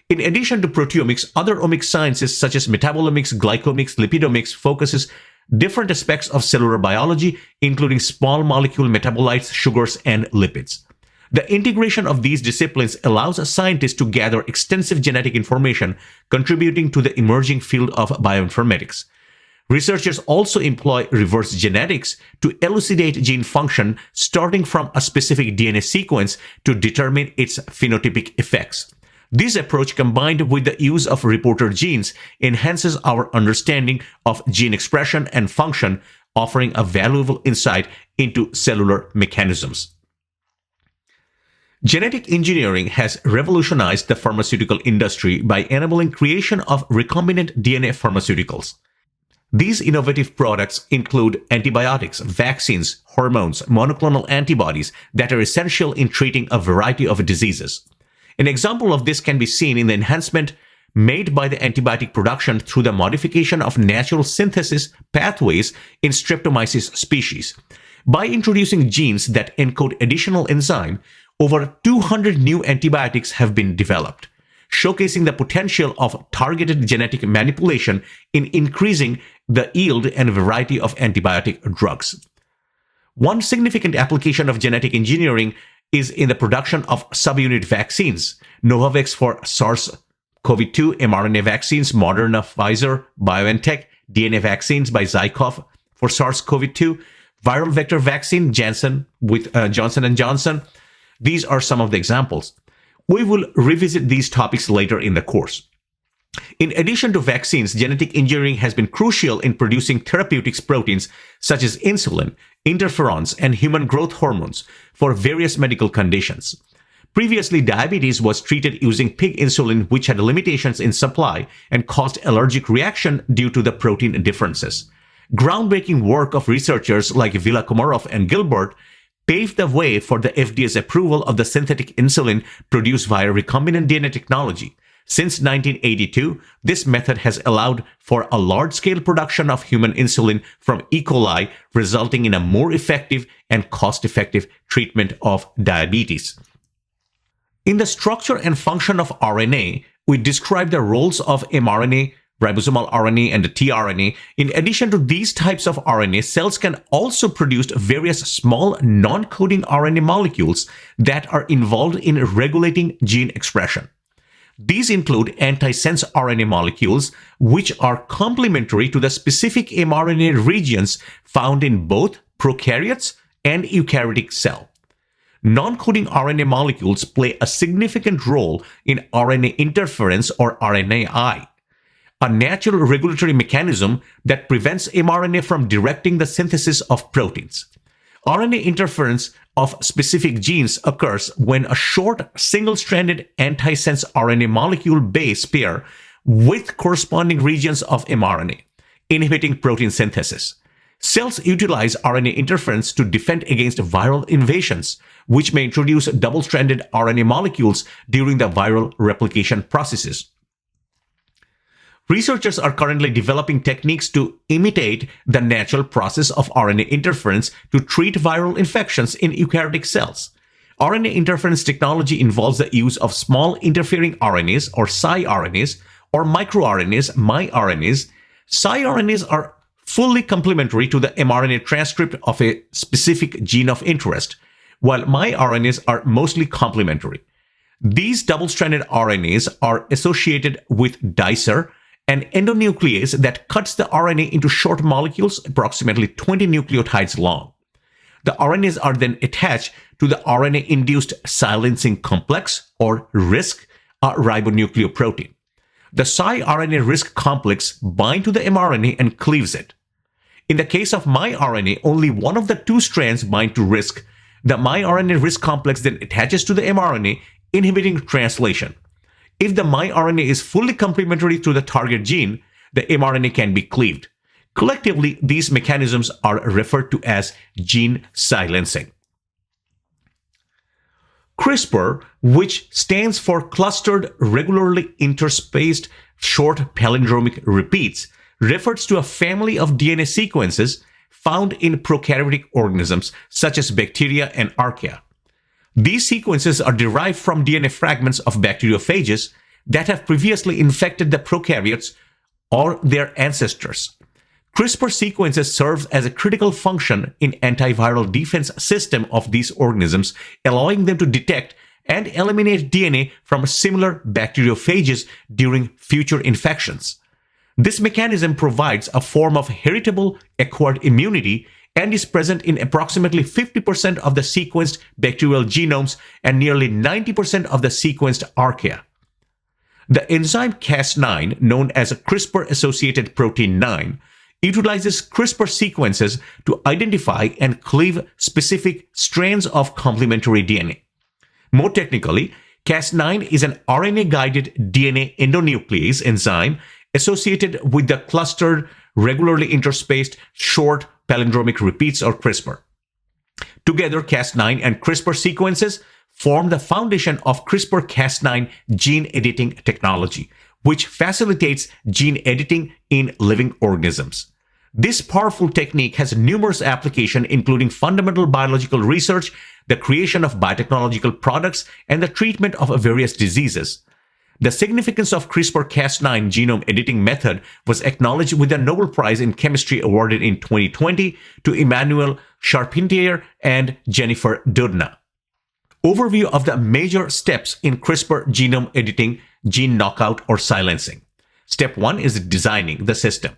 In addition to proteomics, other omics sciences such as metabolomics, glycomics, lipidomics focuses different aspects of cellular biology, including small molecule metabolites, sugars, and lipids. The integration of these disciplines allows scientists to gather extensive genetic information, contributing to the emerging field of bioinformatics. Researchers also employ reverse genetics to elucidate gene function, starting from a specific DNA sequence to determine its phenotypic effects. This approach, combined with the use of reporter genes, enhances our understanding of gene expression and function, offering a valuable insight into cellular mechanisms. Genetic engineering has revolutionized the pharmaceutical industry by enabling creation of recombinant DNA pharmaceuticals. These innovative products include antibiotics, vaccines, hormones, monoclonal antibodies that are essential in treating a variety of diseases. An example of this can be seen in the enhancement made by the antibiotic production through the modification of natural synthesis pathways in Streptomyces species. By introducing genes that encode additional enzyme, over 200 new antibiotics have been developed, showcasing the potential of targeted genetic manipulation in increasing the yield and variety of antibiotic drugs. One significant application of genetic engineering is in the production of subunit vaccines. Novavax for SARS-CoV-2, mRNA vaccines, Moderna, Pfizer, BioNTech, DNA vaccines by Zykov for SARS-CoV-2, viral vector vaccine, Janssen with Johnson & Johnson. These are some of the examples. We will revisit these topics later in the course. In addition to vaccines, genetic engineering has been crucial in producing therapeutics proteins such as insulin, interferons, and human growth hormones for various medical conditions. Previously, diabetes was treated using pig insulin, which had limitations in supply and caused allergic reaction due to the protein differences. Groundbreaking work of researchers like Villakomarov and Gilbert paved the way for the FDA's approval of the synthetic insulin produced via recombinant DNA technology. Since 1982, this method has allowed for a large-scale production of human insulin from E. coli, resulting in a more effective and cost-effective treatment of diabetes. In the structure and function of RNA, we describe the roles of mRNA, ribosomal RNA, and the tRNA. In addition to these types of RNA, cells can also produce various small non-coding RNA molecules that are involved in regulating gene expression. These include antisense RNA molecules, which are complementary to the specific mRNA regions found in both prokaryotes and eukaryotic cell. Non-coding RNA molecules play a significant role in RNA interference or RNAi, a natural regulatory mechanism that prevents mRNA from directing the synthesis of proteins. RNA interference of specific genes occurs when a short single-stranded antisense RNA molecule base pair with corresponding regions of mRNA, inhibiting protein synthesis. Cells utilize RNA interference to defend against viral invasions, which may introduce double-stranded RNA molecules during the viral replication processes. Researchers are currently developing techniques to imitate the natural process of RNA interference to treat viral infections in eukaryotic cells. RNA interference technology involves the use of small interfering RNAs or siRNAs or microRNAs, miRNAs. siRNAs are fully complementary to the mRNA transcript of a specific gene of interest, while miRNAs are mostly complementary. These double-stranded RNAs are associated with dicer, an endonuclease that cuts the RNA into short molecules approximately 20 nucleotides long. The RNAs are then attached to the RNA-induced silencing complex, or RISC, a ribonucleoprotein. The siRNA RISC complex binds to the mRNA and cleaves it. In the case of miRNA, only one of the two strands bind to RISC. The miRNA RISC complex then attaches to the mRNA, inhibiting translation. If the miRNA is fully complementary to the target gene, the mRNA can be cleaved. Collectively, these mechanisms are referred to as gene silencing. CRISPR, which stands for Clustered Regularly Interspaced Short Palindromic Repeats, refers to a family of DNA sequences found in prokaryotic organisms such as bacteria and archaea. These sequences are derived from DNA fragments of bacteriophages, that have previously infected the prokaryotes or their ancestors. CRISPR sequences serve as a critical function in antiviral defense system of these organisms, allowing them to detect and eliminate DNA from similar bacteriophages during future infections. This mechanism provides a form of heritable acquired immunity and is present in approximately 50% of the sequenced bacterial genomes and nearly 90% of the sequenced archaea. The enzyme Cas9, known as CRISPR-associated protein 9, utilizes CRISPR sequences to identify and cleave specific strands of complementary DNA. More technically, Cas9 is an RNA-guided DNA endonuclease enzyme associated with the clustered, regularly interspaced, short palindromic repeats or CRISPR. Together, Cas9 and CRISPR sequences form the foundation of CRISPR-Cas9 gene editing technology, which facilitates gene editing in living organisms. This powerful technique has numerous applications, including fundamental biological research, the creation of biotechnological products, and the treatment of various diseases. The significance of CRISPR-Cas9 genome editing method was acknowledged with a Nobel Prize in Chemistry awarded in 2020 to Emmanuel Charpentier and Jennifer Doudna. Overview of the major steps in CRISPR genome editing, gene knockout, or silencing. Step 1 is designing the system.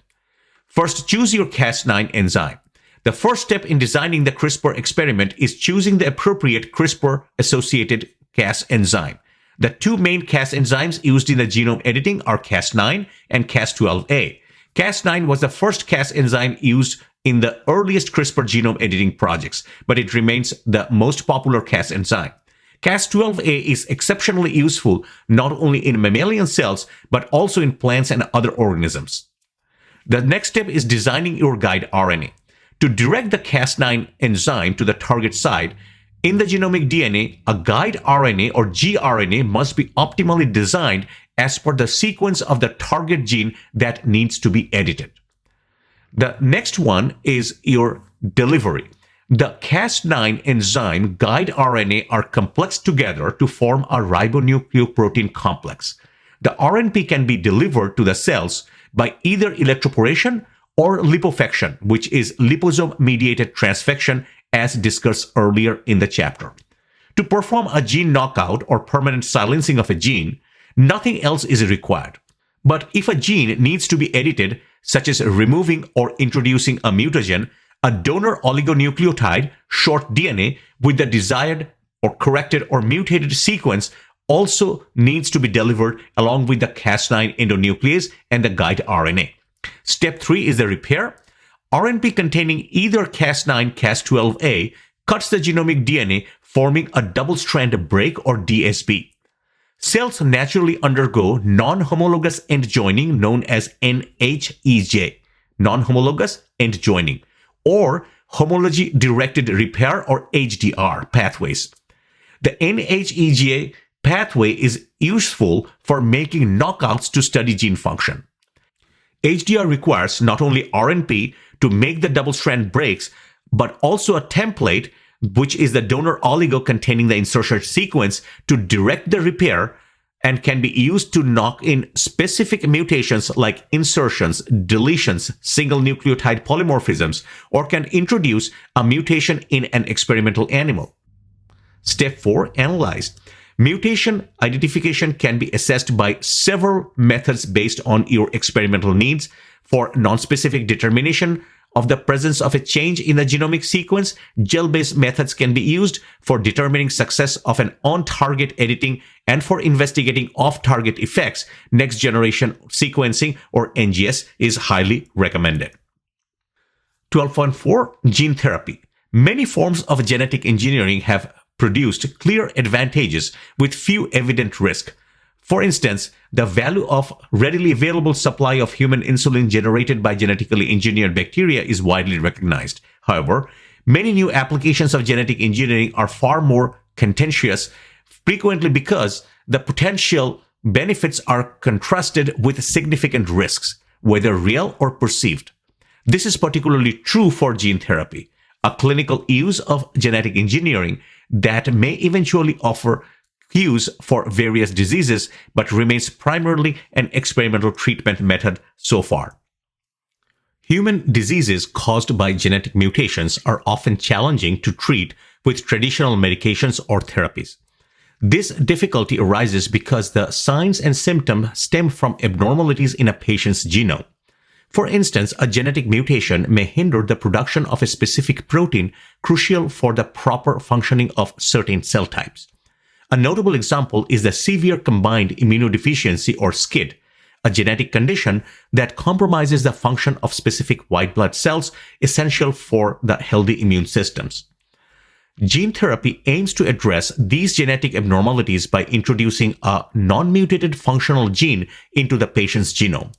First, choose your Cas9 enzyme. The first step in designing the CRISPR experiment is choosing the appropriate CRISPR-associated Cas enzyme. The two main Cas enzymes used in the genome editing are Cas9 and Cas12a. Cas9 was the first Cas enzyme used in the earliest CRISPR genome editing projects, but it remains the most popular Cas enzyme. Cas12a is exceptionally useful not only in mammalian cells, but also in plants and other organisms. The next step is designing your guide RNA. To direct the Cas9 enzyme to the target site, in the genomic DNA, a guide RNA or gRNA must be optimally designed as per the sequence of the target gene that needs to be edited. The next one is your delivery. The Cas9 enzyme guide RNA are complexed together to form a ribonucleoprotein complex. The RNP can be delivered to the cells by either electroporation or liposuction, which is liposome-mediated transfection, as discussed earlier in the chapter. To perform a gene knockout or permanent silencing of a gene, nothing else is required. But if a gene needs to be edited, such as removing or introducing a mutagen, a donor oligonucleotide, short DNA, with the desired or corrected or mutated sequence also needs to be delivered along with the Cas9 endonuclease and the guide RNA. Step 3 is the repair. RNP containing either Cas9, Cas12a cuts the genomic DNA, forming a double-strand break or DSB. Cells naturally undergo non-homologous end joining known as NHEJ, non-homologous end joining, or homology-directed repair or HDR pathways. The NHEJ pathway is useful for making knockouts to study gene function. HDR requires not only RNP to make the double-strand breaks, but also a template, which is the donor oligo containing the insertion sequence, to direct the repair and can be used to knock in specific mutations like insertions, deletions, single nucleotide polymorphisms, or can introduce a mutation in an experimental animal. Step 4, analyze. Mutation identification can be assessed by several methods based on your experimental needs. For nonspecific determination of the presence of a change in the genomic sequence, gel-based methods can be used for determining success of an on-target editing, and for investigating off-target effects, next-generation sequencing or NGS is highly recommended. 12.4 Gene therapy. Many forms of genetic engineering have produced clear advantages with few evident risks. For instance, the value of readily available supply of human insulin generated by genetically engineered bacteria is widely recognized. However, many new applications of genetic engineering are far more contentious, frequently because the potential benefits are contrasted with significant risks, whether real or perceived. This is particularly true for gene therapy, a clinical use of genetic engineering that may eventually offer use for various diseases, but remains primarily an experimental treatment method so far. Human diseases caused by genetic mutations are often challenging to treat with traditional medications or therapies. This difficulty arises because the signs and symptoms stem from abnormalities in a patient's genome. For instance, a genetic mutation may hinder the production of a specific protein crucial for the proper functioning of certain cell types. A notable example is the severe combined immunodeficiency or SCID, a genetic condition that compromises the function of specific white blood cells essential for the healthy immune systems. Gene therapy aims to address these genetic abnormalities by introducing a non-mutated functional gene into the patient's genome.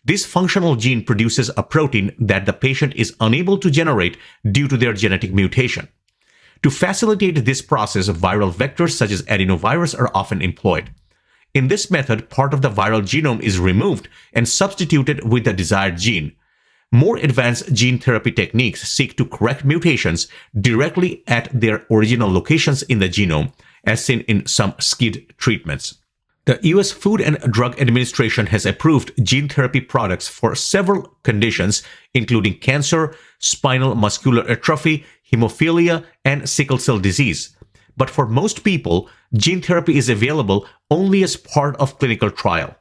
This functional gene produces a protein that the patient is unable to generate due to their genetic mutation. To facilitate this process, viral vectors such as adenovirus are often employed. In this method, part of the viral genome is removed and substituted with the desired gene. More advanced gene therapy techniques seek to correct mutations directly at their original locations in the genome, as seen in some SCID treatments. The U.S. Food and Drug Administration has approved gene therapy products for several conditions, including cancer, spinal muscular atrophy, hemophilia, and sickle cell disease. But for most people, gene therapy is available only as part of clinical trial.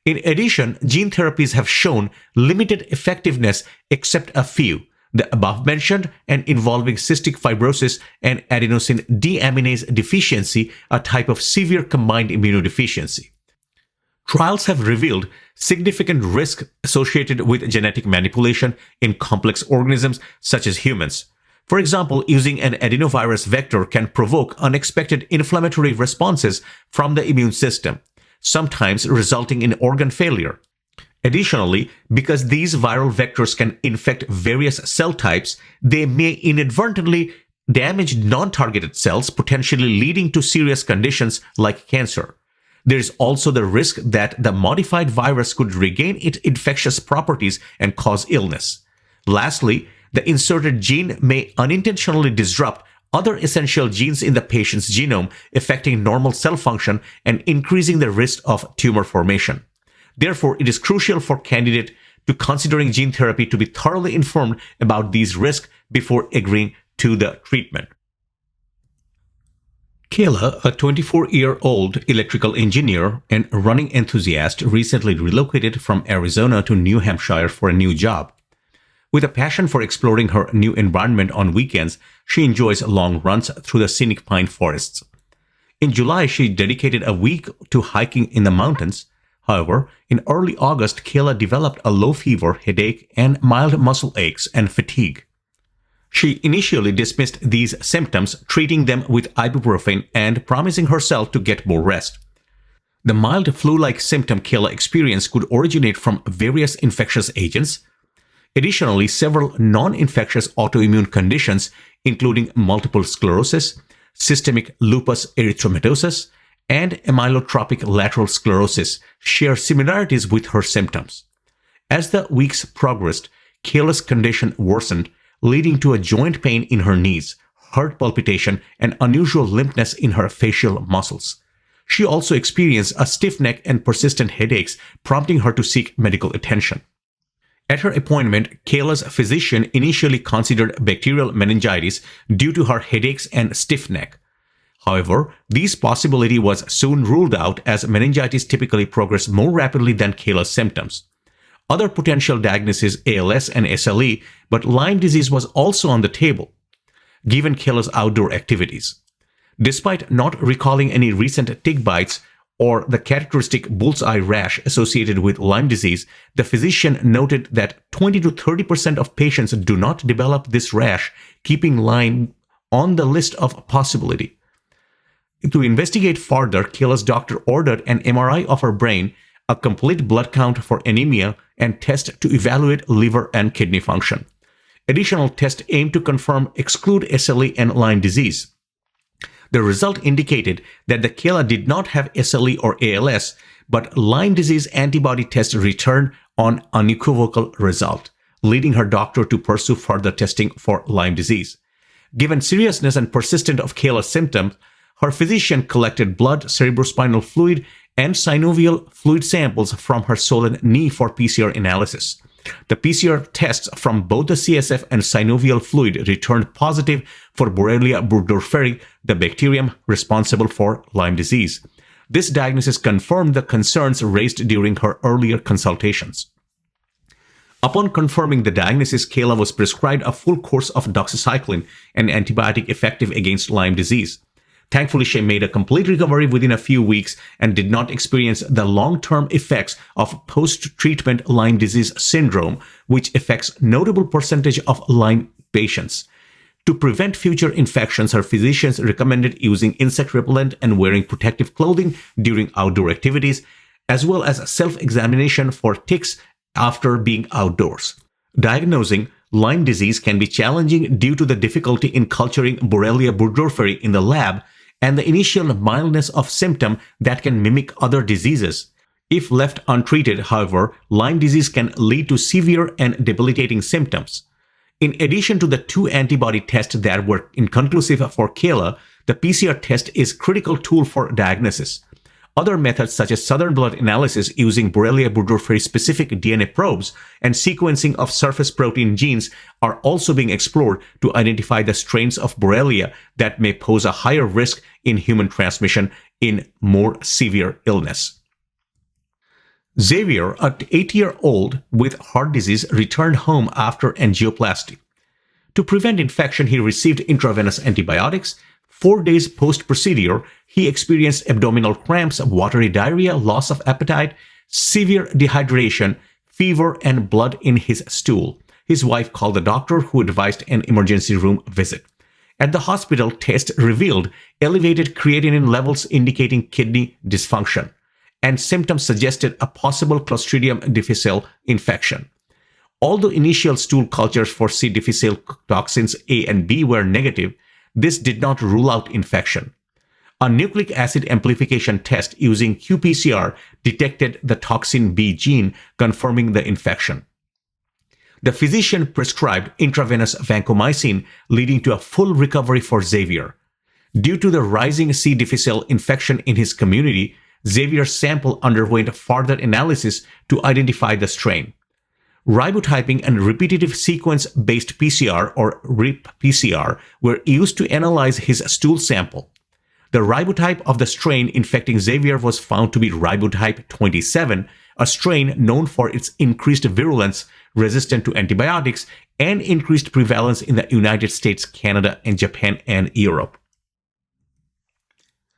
In addition, gene therapies have shown limited effectiveness except a few, the above-mentioned and involving cystic fibrosis and adenosine deaminase deficiency, a type of severe combined immunodeficiency. Trials have revealed significant risk associated with genetic manipulation in complex organisms such as humans. For example, using an adenovirus vector can provoke unexpected inflammatory responses from the immune system, sometimes resulting in organ failure. Additionally, because these viral vectors can infect various cell types, they may inadvertently damage non-targeted cells, potentially leading to serious conditions like cancer. There is also the risk that the modified virus could regain its infectious properties and cause illness. Lastly, the inserted gene may unintentionally disrupt other essential genes in the patient's genome, affecting normal cell function and increasing the risk of tumor formation. Therefore, it is crucial for candidates to considering gene therapy to be thoroughly informed about these risks before agreeing to the treatment. Kayla, a 24-year-old electrical engineer and running enthusiast, recently relocated from Arizona to New Hampshire for a new job. With a passion for exploring her new environment on weekends, she enjoys long runs through the scenic pine forests. In July, she dedicated a week to hiking in the mountains. However, in early August, Kayla developed a low fever, headache, and mild muscle aches and fatigue. She initially dismissed these symptoms, treating them with ibuprofen and promising herself to get more rest. The mild flu-like symptom Kayla experienced could originate from various infectious agents. Additionally, several non-infectious autoimmune conditions, including multiple sclerosis, systemic lupus erythematosus, and amyotrophic lateral sclerosis, share similarities with her symptoms. As the weeks progressed, Kayla's condition worsened, leading to a joint pain in her knees, heart palpitation, and unusual limpness in her facial muscles. She also experienced a stiff neck and persistent headaches, prompting her to seek medical attention. At her appointment, Kayla's physician initially considered bacterial meningitis due to her headaches and stiff neck. However, this possibility was soon ruled out as meningitis typically progressed more rapidly than Kayla's symptoms. Other potential diagnoses ALS and SLE, but Lyme disease was also on the table, given Kayla's outdoor activities. Despite not recalling any recent tick bites or the characteristic bullseye rash associated with Lyme disease, the physician noted that 20 to 30% of patients do not develop this rash, keeping Lyme on the list of possibility. To investigate further, Kayla's doctor ordered an MRI of her brain, a complete blood count for anemia, and tests to evaluate liver and kidney function. Additional tests aim to exclude SLE and Lyme disease. The result indicated that the Kayla did not have SLE or ALS, but Lyme disease antibody test returned an unequivocal result, leading her doctor to pursue further testing for Lyme disease. Given seriousness and persistence of Kayla's symptoms, Her physician collected blood, cerebrospinal fluid, and synovial fluid samples from her swollen knee for PCR analysis. The PCR tests from both the CSF and synovial fluid returned positive for Borrelia burgdorferi, the bacterium responsible for Lyme disease. This diagnosis confirmed the concerns raised during her earlier consultations. Upon confirming the diagnosis, Kayla was prescribed a full course of doxycycline, an antibiotic effective against Lyme disease. Thankfully, she made a complete recovery within a few weeks and did not experience the long-term effects of post-treatment Lyme disease syndrome, which affects notable percentage of Lyme patients. To prevent future infections, her physicians recommended using insect repellent and wearing protective clothing during outdoor activities, as well as self-examination for ticks after being outdoors. Diagnosing Lyme disease can be challenging due to the difficulty in culturing Borrelia burgdorferi in the lab and the initial mildness of symptom that can mimic other diseases. If left untreated, however, Lyme disease can lead to severe and debilitating symptoms. In addition to the 2 antibody tests that were inconclusive for Kayla, the PCR test is a critical tool for diagnosis. Other methods such as southern blot analysis using Borrelia burgdorferi specific DNA probes and sequencing of surface protein genes are also being explored to identify the strains of Borrelia that may pose a higher risk in human transmission in more severe illness. Xavier, an 8-year-old with heart disease, returned home after angioplasty. To prevent infection, he received intravenous antibiotics. 4 days post-procedure, he experienced abdominal cramps, watery diarrhea, loss of appetite, severe dehydration, fever, and blood in his stool. His wife called the doctor, who advised an emergency room visit. At the hospital, tests revealed elevated creatinine levels indicating kidney dysfunction, and symptoms suggested a possible Clostridium difficile infection. Although initial stool cultures for C. difficile toxins A and B were negative, this did not rule out infection. A nucleic acid amplification test using qPCR detected the toxin B gene, confirming the infection. The physician prescribed intravenous vancomycin, leading to a full recovery for Xavier. Due to the rising C. difficile infection in his community, Xavier's sample underwent further analysis to identify the strain. Ribotyping and repetitive sequence-based PCR, or RIP-PCR, were used to analyze his stool sample. The ribotype of the strain infecting Xavier was found to be ribotype 27, a strain known for its increased virulence, resistant to antibiotics, and increased prevalence in the United States, Canada, and Japan and Europe.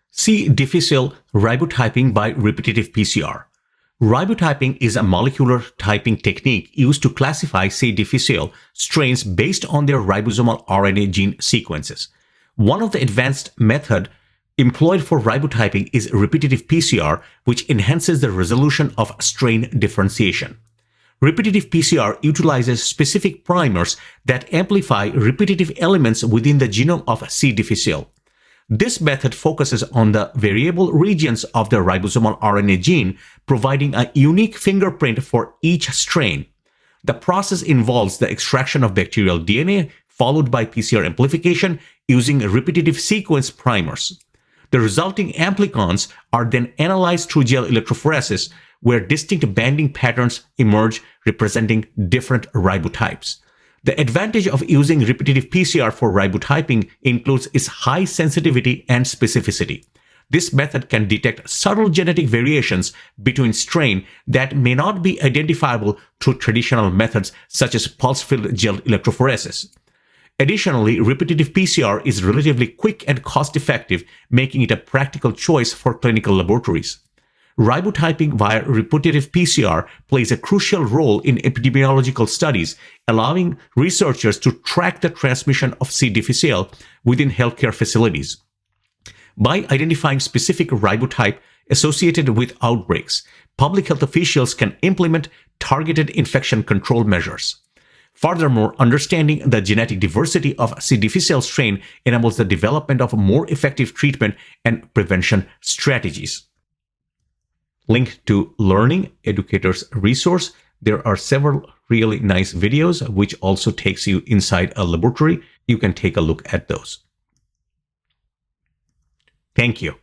C. difficile ribotyping by repetitive PCR. Ribotyping is a molecular typing technique used to classify C. difficile strains based on their ribosomal RNA gene sequences. One of the advanced methods employed for ribotyping is repetitive PCR, which enhances the resolution of strain differentiation. Repetitive PCR utilizes specific primers that amplify repetitive elements within the genome of C. difficile. This method focuses on the variable regions of the ribosomal RNA gene, providing a unique fingerprint for each strain. The process involves the extraction of bacterial DNA, followed by PCR amplification using repetitive sequence primers. The resulting amplicons are then analyzed through gel electrophoresis, where distinct banding patterns emerge representing different ribotypes. The advantage of using repetitive PCR for ribotyping includes its high sensitivity and specificity. This method can detect subtle genetic variations between strains that may not be identifiable through traditional methods such as pulse-field gel electrophoresis. Additionally, repetitive PCR is relatively quick and cost-effective, making it a practical choice for clinical laboratories. Ribotyping via repetitive PCR plays a crucial role in epidemiological studies, allowing researchers to track the transmission of C. difficile within healthcare facilities. By identifying specific ribotype associated with outbreaks, public health officials can implement targeted infection control measures. Furthermore, understanding the genetic diversity of C. difficile strain enables the development of more effective treatment and prevention strategies. Link to Learning Educators resource. There are several really nice videos which also takes you inside a laboratory. You can take a look at those. Thank you.